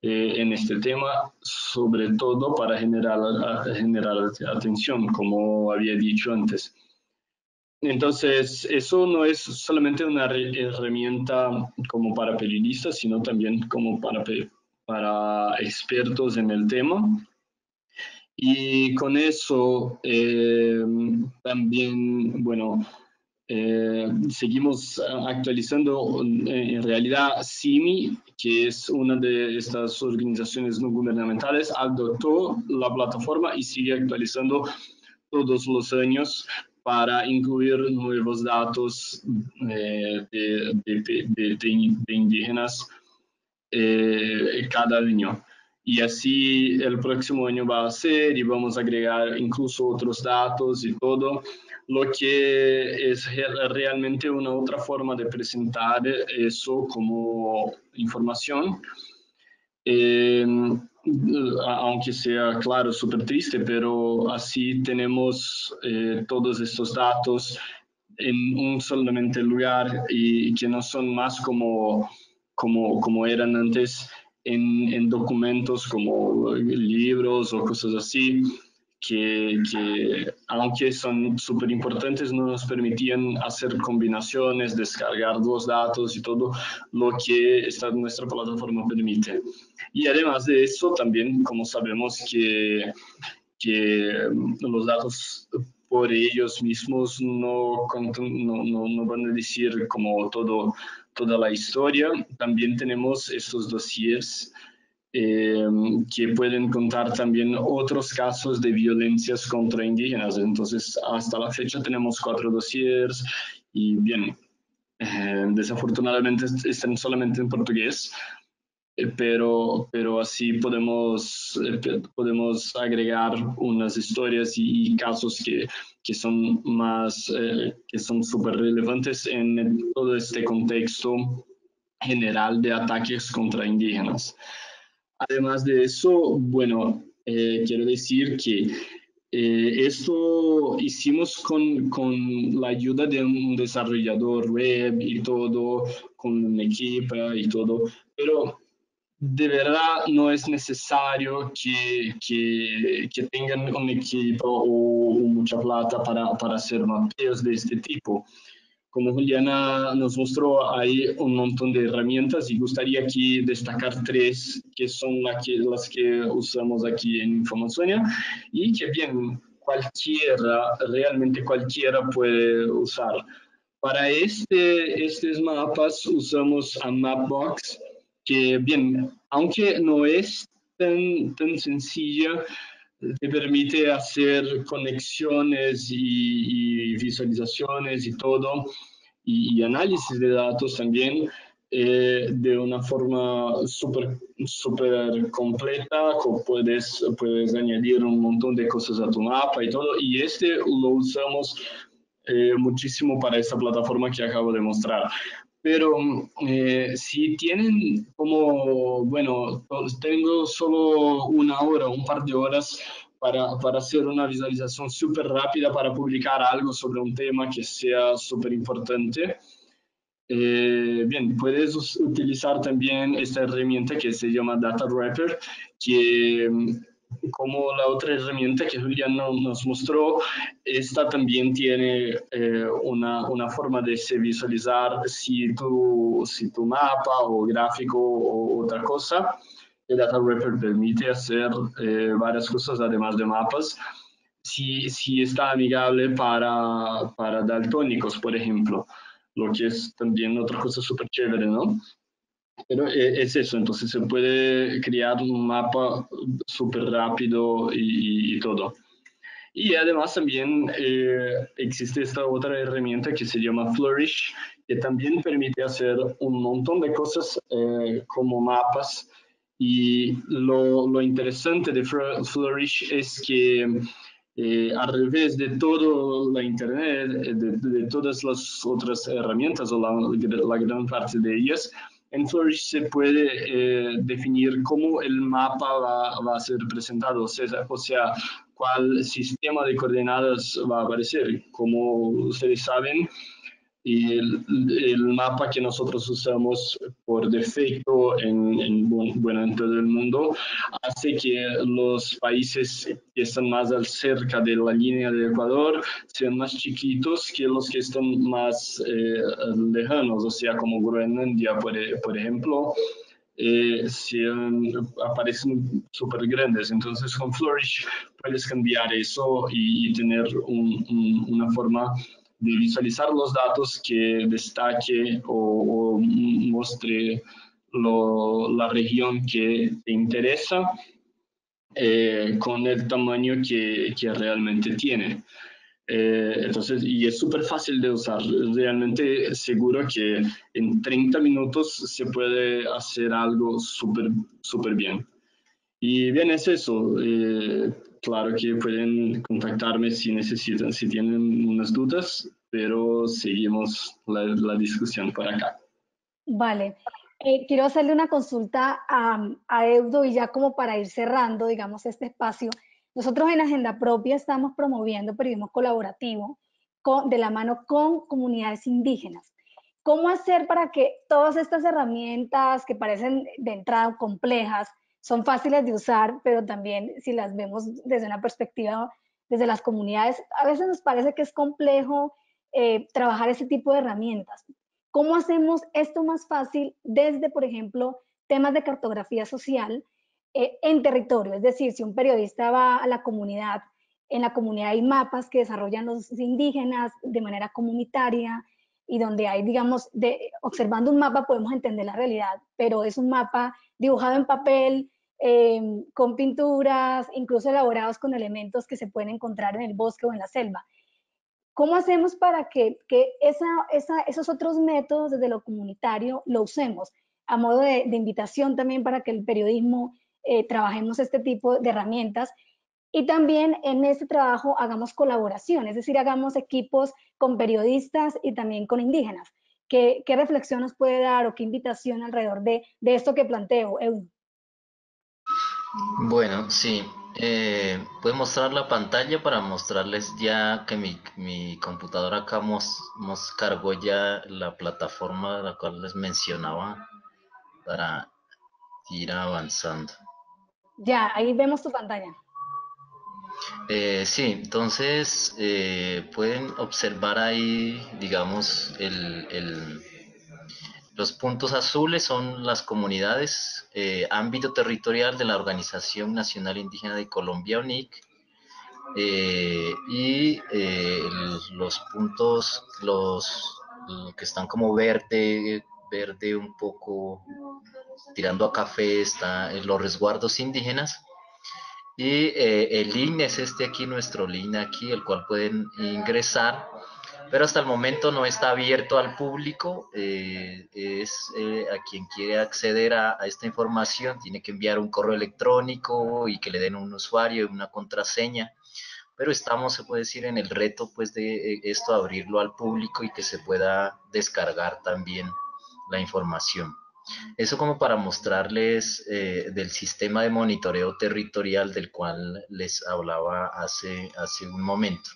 [SPEAKER 4] en este tema, sobre todo para generar atención, como había dicho antes. Entonces, eso no es solamente una herramienta como para periodistas, sino también como para expertos en el tema. Y con eso también, bueno, seguimos actualizando. En realidad, CIMI, que es una de estas organizaciones no gubernamentales, adoptó la plataforma y sigue actualizando todos los años para incluir nuevos datos de indígenas cada año. Y así el próximo año va a ser, y vamos a agregar incluso otros datos y todo, lo que es realmente una otra forma de presentar eso como información. Aunque sea, claro, súper triste, pero así tenemos todos estos datos en un solamente lugar, y que no son más como eran antes en documentos como libros o cosas así, que aunque son súper importantes, no nos permitían hacer combinaciones, descargar los datos y todo lo que nuestra plataforma permite. Y además de eso, también, como sabemos que los datos por ellos mismos no van a decir como toda la historia, también tenemos estos dossiers que pueden contar también otros casos de violencias contra indígenas. Entonces, hasta la fecha tenemos 4 dossiers y bien, desafortunadamente están solamente en portugués, pero así podemos agregar unas historias y casos que son más, que son súper relevantes en todo este contexto general de ataques contra indígenas. Además de eso, bueno, quiero decir que esto hicimos con la ayuda de un desarrollador web y todo, con un equipo y todo, pero de verdad no es necesario que tengan un equipo o mucha plata para hacer mapeos de este tipo. Como Juliana nos mostró, hay un montón de herramientas y gustaría aquí destacar 3 que son las que usamos aquí en Informazonia y que bien, realmente cualquiera puede usar. Para estos mapas usamos a Mapbox, que bien, aunque no es tan sencilla, te permite hacer conexiones y visualizaciones y todo, y análisis de datos también, de una forma súper completa. Puedes añadir un montón de cosas a tu mapa y todo, y lo usamos muchísimo para esta plataforma que acabo de mostrar. Pero si tienen bueno, tengo solo una hora, un par de horas para hacer una visualización súper rápida, para publicar algo sobre un tema que sea súper importante. Bien, puedes utilizar también esta herramienta que se llama Data Wrapper, que como la otra herramienta que Julián nos mostró, esta también tiene una forma de visualizar si tu mapa o gráfico o otra cosa. El Data Wrapper permite hacer varias cosas además de mapas. Si está amigable para daltónicos, por ejemplo, lo que es también otra cosa súper chévere, ¿no? Pero es eso, entonces se puede crear un mapa súper rápido y todo. Y además también existe esta otra herramienta que se llama Flourish, que también permite hacer un montón de cosas como mapas. Y lo interesante de Flourish es que al revés de todo la Internet, de todas las otras herramientas o la gran parte de ellas, en Flourish se puede definir cómo el mapa va a ser presentado, o sea, cuál sistema de coordenadas va a aparecer. Como ustedes saben, el mapa que nosotros usamos por defecto en todo el mundo hace que los países que están más cerca de la línea del Ecuador sean más chiquitos que los que están más lejanos, o sea, como Groenlandia, por ejemplo. Aparecen súper grandes. Entonces con Flourish puedes cambiar eso y tener una forma de visualizar los datos que destaque o muestre la región que te interesa con el tamaño que realmente tiene. Entonces, y es súper fácil de usar, realmente seguro que en 30 minutos se puede hacer algo súper bien. Y bien, es eso. Claro que pueden contactarme si necesitan, si tienen unas dudas, pero seguimos la discusión por acá.
[SPEAKER 1] Vale. Quiero hacerle una consulta a Eudo y ya como para ir cerrando, digamos, este espacio. Nosotros en Agenda Propia estamos promoviendo periodismo colaborativo de la mano con comunidades indígenas. ¿Cómo hacer para que todas estas herramientas que parecen de entrada complejas son fáciles de usar, pero también si las vemos desde una perspectiva, desde las comunidades, a veces nos parece que es complejo trabajar ese tipo de herramientas. ¿Cómo hacemos esto más fácil desde, por ejemplo, temas de cartografía social en territorio? Es decir, si un periodista va a la comunidad, en la comunidad hay mapas que desarrollan los indígenas de manera comunitaria y donde hay, digamos, observando un mapa podemos entender la realidad, pero es un mapa dibujado en papel, con pinturas, incluso elaborados con elementos que se pueden encontrar en el bosque o en la selva. ¿Cómo hacemos para que esos otros métodos desde lo comunitario lo usemos? A modo de invitación también para que el periodismo trabajemos este tipo de herramientas y también en este trabajo hagamos colaboración, es decir, hagamos equipos con periodistas y también con indígenas. ¿Qué reflexión nos puede dar o qué invitación alrededor de esto que planteo, Edu?
[SPEAKER 3] Bueno, sí. Puedo mostrar la pantalla para mostrarles ya que mi computadora acá nos cargó ya la plataforma de la cual les mencionaba para ir avanzando.
[SPEAKER 1] Ya, ahí vemos tu pantalla.
[SPEAKER 3] Sí, entonces pueden observar ahí, digamos, los puntos azules son las comunidades, ámbito territorial de la Organización Nacional Indígena de Colombia, ONIC, los puntos, los que están como verde un poco tirando a café, está en los resguardos indígenas. Y el link es este aquí, nuestro link aquí, el cual pueden ingresar, pero hasta el momento no está abierto al público. A quien quiere acceder a esta información tiene que enviar un correo electrónico y que le den un usuario y una contraseña. Pero estamos, se puede decir, en el reto pues de esto, abrirlo al público y que se pueda descargar también la información. Eso como para mostrarles del sistema de monitoreo territorial del cual les hablaba hace un momento.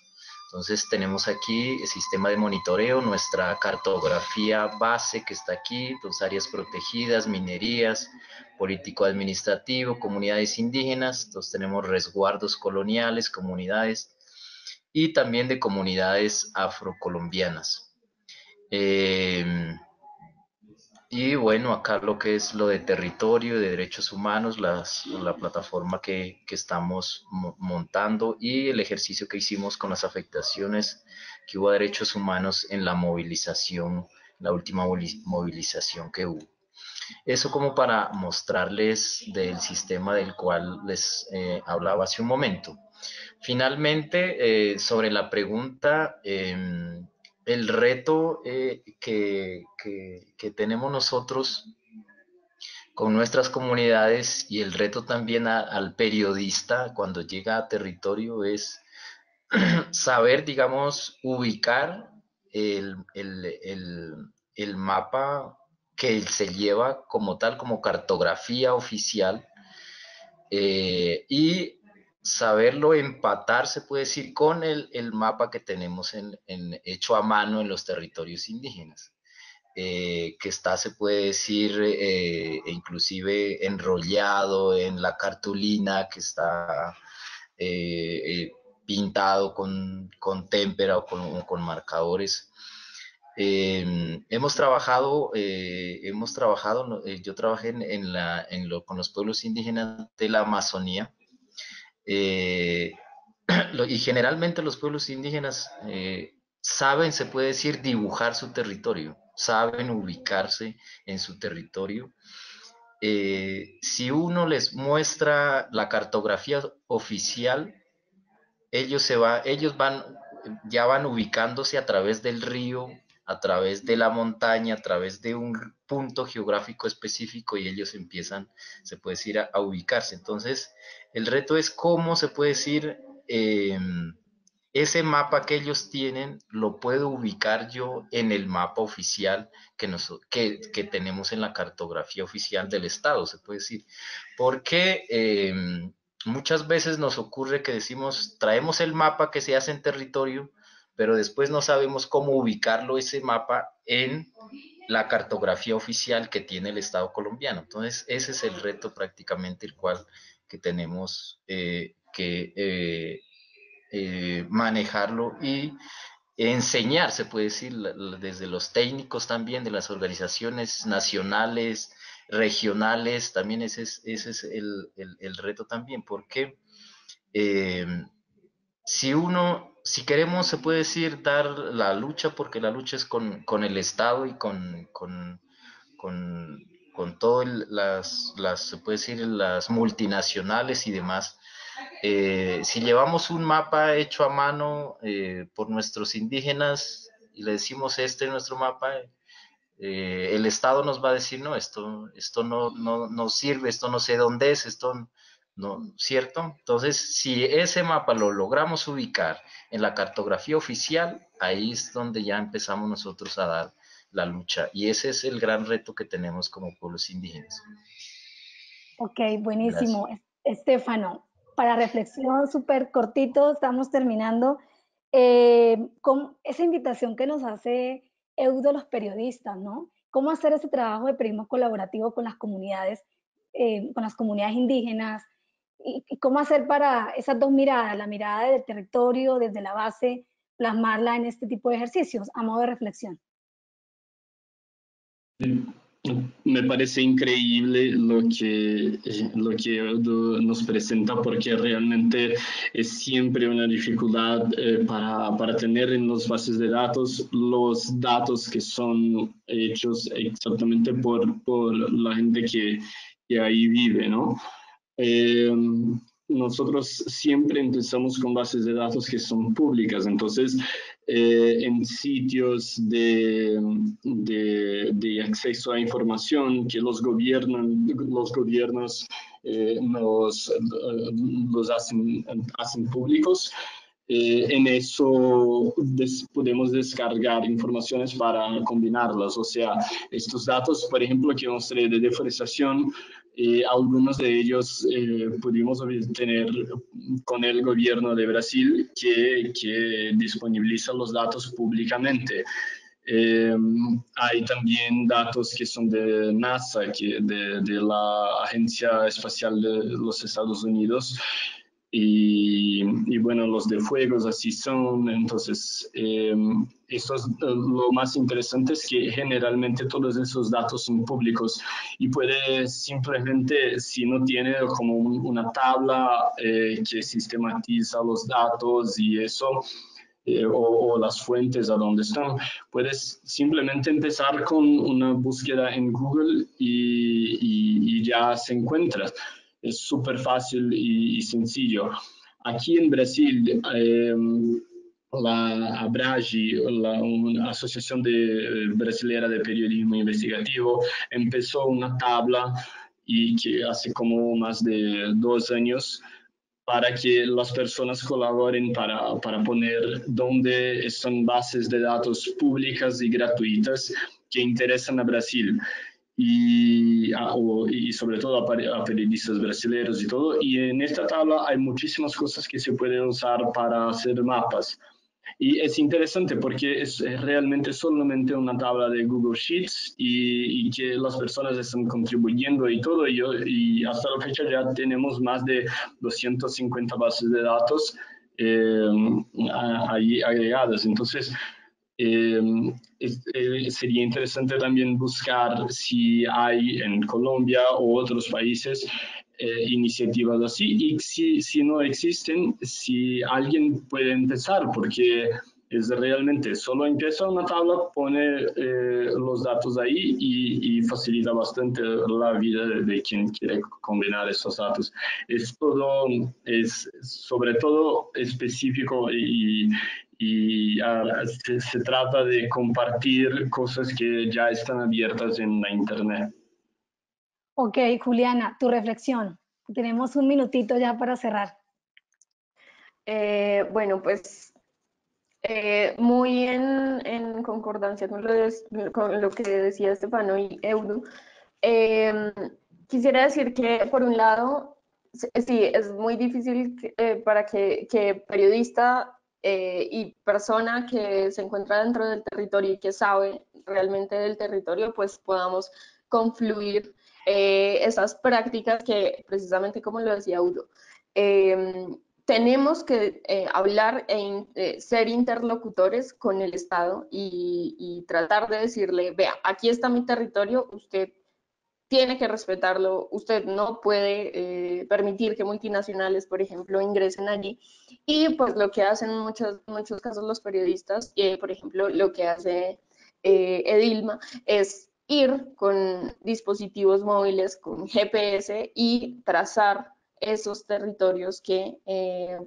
[SPEAKER 3] Entonces tenemos aquí el sistema de monitoreo, nuestra cartografía base que está aquí, dos áreas protegidas, minerías, político-administrativo, comunidades indígenas, entonces tenemos resguardos coloniales, comunidades y también de comunidades afrocolombianas. Y bueno, acá lo que es lo de territorio, de derechos humanos, la plataforma que estamos montando y el ejercicio que hicimos con las afectaciones que hubo a derechos humanos en la movilización, la última movilización que hubo. Eso como para mostrarles del sistema del cual les hablaba hace un momento. Finalmente, sobre la pregunta, el reto que tenemos nosotros con nuestras comunidades y el reto también al periodista cuando llega a territorio es saber, digamos, ubicar el, el, el, el mapa que se lleva como tal, como cartografía oficial, y saberlo empatar, se puede decir, con el mapa que tenemos hecho a mano en los territorios indígenas, que está, se puede decir, inclusive enrollado en la cartulina, que está pintado con témpera o con marcadores. Hemos trabajado, yo trabajé con los pueblos indígenas de la Amazonía, y generalmente los pueblos indígenas saben, se puede decir, dibujar su territorio, saben ubicarse en su territorio. Si uno les muestra la cartografía oficial, ellos ya van ubicándose a través del río, a través de la montaña, a través de un punto geográfico específico y ellos empiezan, se puede decir, a ubicarse. Entonces, el reto es cómo se puede decir, ese mapa que ellos tienen, lo puedo ubicar yo en el mapa oficial que tenemos en la cartografía oficial del Estado, se puede decir. Porque muchas veces nos ocurre que decimos, traemos el mapa que se hace en territorio, pero después no sabemos cómo ubicarlo ese mapa la cartografía oficial que tiene el Estado colombiano. Entonces, ese es el reto prácticamente el cual que tenemos que manejarlo y enseñar, se puede decir, desde los técnicos también, de las organizaciones nacionales, regionales, también ese es el reto también, porque eh, si queremos, se puede decir, dar la lucha, porque la lucha es con el Estado y con, con todas se puede decir, las multinacionales y demás. Si llevamos un mapa hecho a mano por nuestros indígenas y le decimos este es nuestro mapa, el Estado nos va a decir, no, esto no sirve, esto no sé dónde es, esto no, ¿cierto? Entonces, si ese mapa lo logramos ubicar en la cartografía oficial, ahí es donde ya empezamos nosotros a dar la lucha. Y ese es el gran reto que tenemos como pueblos indígenas.
[SPEAKER 1] Ok,
[SPEAKER 3] Gracias.
[SPEAKER 1] buenísimo. Estefano, para reflexión súper cortito, estamos terminando. Con esa invitación que nos hace Eudo, los periodistas, ¿no? ¿Cómo hacer ese trabajo de periodismo colaborativo con las comunidades indígenas? Y cómo hacer para esas dos miradas, la mirada del territorio desde la base, plasmarla en este tipo de ejercicios, a modo de reflexión?
[SPEAKER 4] Me parece increíble lo que Eudo nos presenta porque realmente es siempre una dificultad para tener en las bases de datos los datos que son hechos exactamente por la gente que ahí vive, ¿no? Eh, Nosotros siempre empezamos con bases de datos que son públicas, entonces en sitios de acceso a información que los gobiernos los hacen públicos. En eso podemos descargar informaciones para combinarlas, o sea, estos datos, por ejemplo, que mostré de deforestación, algunos de ellos pudimos obtener con el gobierno de Brasil que disponibiliza los datos públicamente. Hay también datos que son de NASA, de la Agencia Espacial de los Estados Unidos. Y bueno, los de fuegos así son. Entonces, esto es lo más interesante, es que generalmente todos esos datos son públicos y puede simplemente, si no tiene como una tabla que sistematiza los datos y eso, o las fuentes a donde están, puedes simplemente empezar con una búsqueda en Google y ya se encuentra. Es súper fácil y sencillo. Aquí en Brasil, la ABRAGE, una asociación brasileña de periodismo investigativo, empezó una tabla y que hace como más de 2 años para que las personas colaboren para poner dónde están bases de datos públicas y gratuitas que interesan a Brasil y sobre todo a periodistas brasileños y todo. Y en esta tabla hay muchísimas cosas que se pueden usar para hacer mapas. Y es interesante porque es realmente solamente una tabla de Google Sheets y que las personas están contribuyendo y todo. Y hasta la fecha ya tenemos más de 250 bases de datos ahí agregadas. Entonces, sería interesante también buscar si hay en Colombia o otros países iniciativas así, y si no existen, si alguien puede empezar, porque es realmente solo empieza una tabla, pone los datos ahí y facilita bastante la vida de quien quiere combinar esos datos. Es todo, es sobre todo específico y se trata de compartir cosas que ya están abiertas en la internet.
[SPEAKER 1] Ok, Juliana, tu reflexión. Tenemos un minutito ya para cerrar.
[SPEAKER 2] Bueno, pues muy en concordancia con lo que decía Estefano y Eudo. Quisiera decir que, por un lado, sí, es muy difícil para que periodista y persona que se encuentra dentro del territorio y que sabe realmente del territorio, pues podamos confluir esas prácticas que precisamente como lo decía Udo, tenemos que hablar ser interlocutores con el Estado y tratar de decirle, vea, aquí está mi territorio, usted tiene que respetarlo, usted no puede permitir que multinacionales, por ejemplo, ingresen allí. Y pues lo que hacen en muchos casos los periodistas, por ejemplo, lo que hace Edilma es ir con dispositivos móviles, con GPS y trazar esos territorios que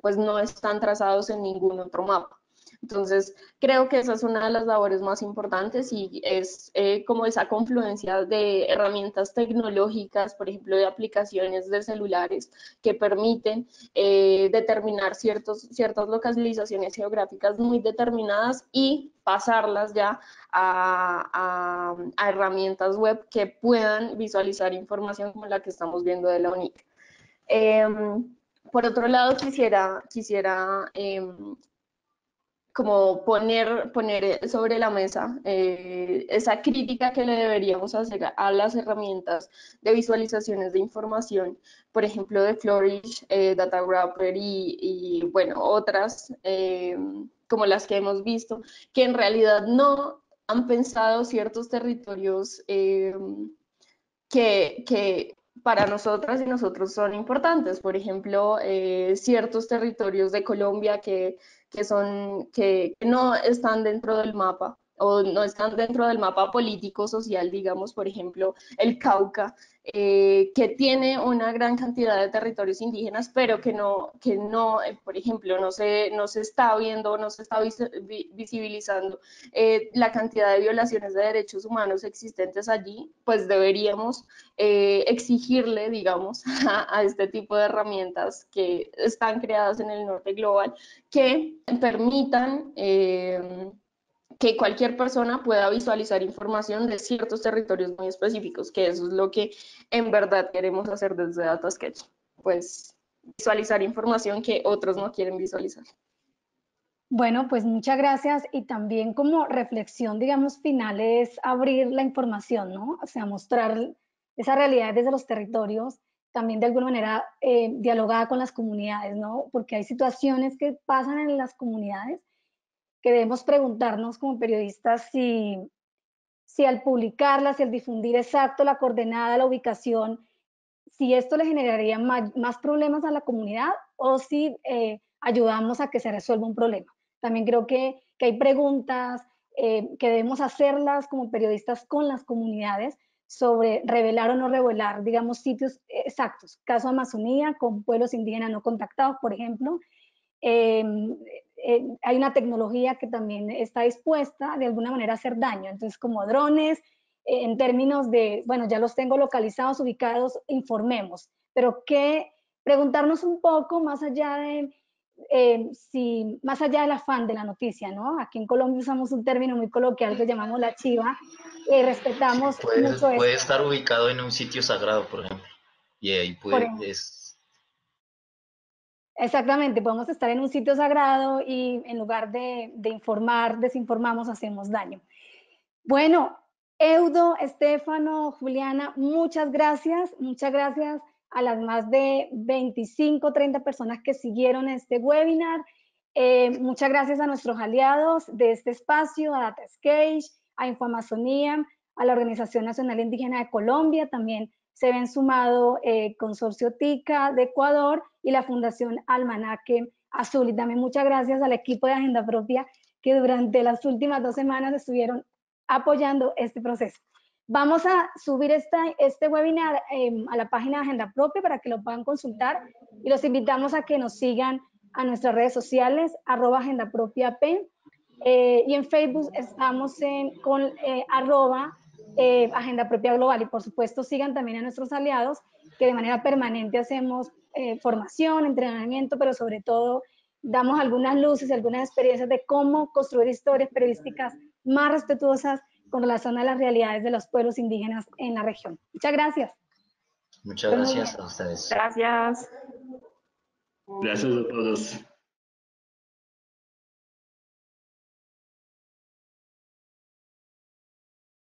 [SPEAKER 2] pues no están trazados en ningún otro mapa. Entonces, creo que esa es una de las labores más importantes y es como esa confluencia de herramientas tecnológicas, por ejemplo, de aplicaciones de celulares que permiten determinar ciertas localizaciones geográficas muy determinadas y pasarlas ya a herramientas web que puedan visualizar información como la que estamos viendo de la UNIC. Por otro lado, quisiera como poner sobre la mesa esa crítica que le deberíamos hacer a las herramientas de visualizaciones de información, por ejemplo, de Flourish, Datawrapper y bueno, otras como las que hemos visto, que en realidad no han pensado ciertos territorios que para nosotras y nosotros son importantes. Por ejemplo, ciertos territorios de Colombia que no están dentro del mapa o no están dentro del mapa político social, digamos, por ejemplo, el Cauca, que tiene una gran cantidad de territorios indígenas, pero que no por ejemplo, no se está viendo, no se está visibilizando la cantidad de violaciones de derechos humanos existentes allí, pues deberíamos exigirle, digamos, a este tipo de herramientas que están creadas en el norte global, que permitan que cualquier persona pueda visualizar información de ciertos territorios muy específicos, que eso es lo que en verdad queremos hacer desde DataSketch, pues visualizar información que otros no quieren visualizar.
[SPEAKER 1] Bueno, pues muchas gracias y también como reflexión, digamos, final es abrir la información, ¿no? O sea, mostrar esa realidad desde los territorios, también de alguna manera dialogada con las comunidades, ¿no? Porque hay situaciones que pasan en las comunidades que debemos preguntarnos como periodistas si al publicarlas, si al difundir exacto la coordenada, la ubicación, si esto le generaría más problemas a la comunidad o si ayudamos a que se resuelva un problema. También creo que hay preguntas que debemos hacerlas como periodistas con las comunidades sobre revelar o no revelar, digamos, sitios exactos. Caso Amazonía, con pueblos indígenas no contactados, por ejemplo. Hay una tecnología que también está dispuesta de alguna manera a hacer daño. Entonces, como drones, en términos de, bueno, ya los tengo localizados, ubicados, informemos. Pero que preguntarnos un poco más allá de, más allá del afán de la noticia, ¿no? Aquí en Colombia usamos un término muy coloquial que llamamos la chiva,
[SPEAKER 3] Sí,
[SPEAKER 1] respetamos mucho
[SPEAKER 3] puede
[SPEAKER 1] esto.
[SPEAKER 3] estar ubicado en un sitio sagrado, por ejemplo, y ahí
[SPEAKER 1] Por
[SPEAKER 3] puede,
[SPEAKER 1] ejemplo, exactamente, podemos estar en un sitio sagrado y en lugar de informar, desinformamos, hacemos daño. Bueno, Eudo, Estefano, Juliana, muchas gracias a las más de 25, 30 personas que siguieron este webinar. Muchas gracias a nuestros aliados de este espacio, a DataSketch, a Infoamazonía, a la Organización Nacional Indígena de Colombia, también se ven sumado Consorcio TICA de Ecuador y la Fundación Almanaque Azul. Y también muchas gracias al equipo de Agenda Propia que durante las últimas 2 semanas estuvieron apoyando este proceso. Vamos a subir este webinar a la página de Agenda Propia para que lo puedan consultar y los invitamos a que nos sigan a nuestras redes sociales, @agendapropiap, y en Facebook estamos con Agenda Propia Global, y por supuesto sigan también a nuestros aliados que de manera permanente hacemos formación, entrenamiento, pero sobre todo damos algunas luces y algunas experiencias de cómo construir historias periodísticas más respetuosas con relación a las realidades de los pueblos indígenas en la región. Muchas gracias.
[SPEAKER 3] muchas gracias a ustedes.
[SPEAKER 2] Gracias.
[SPEAKER 4] Gracias a todos.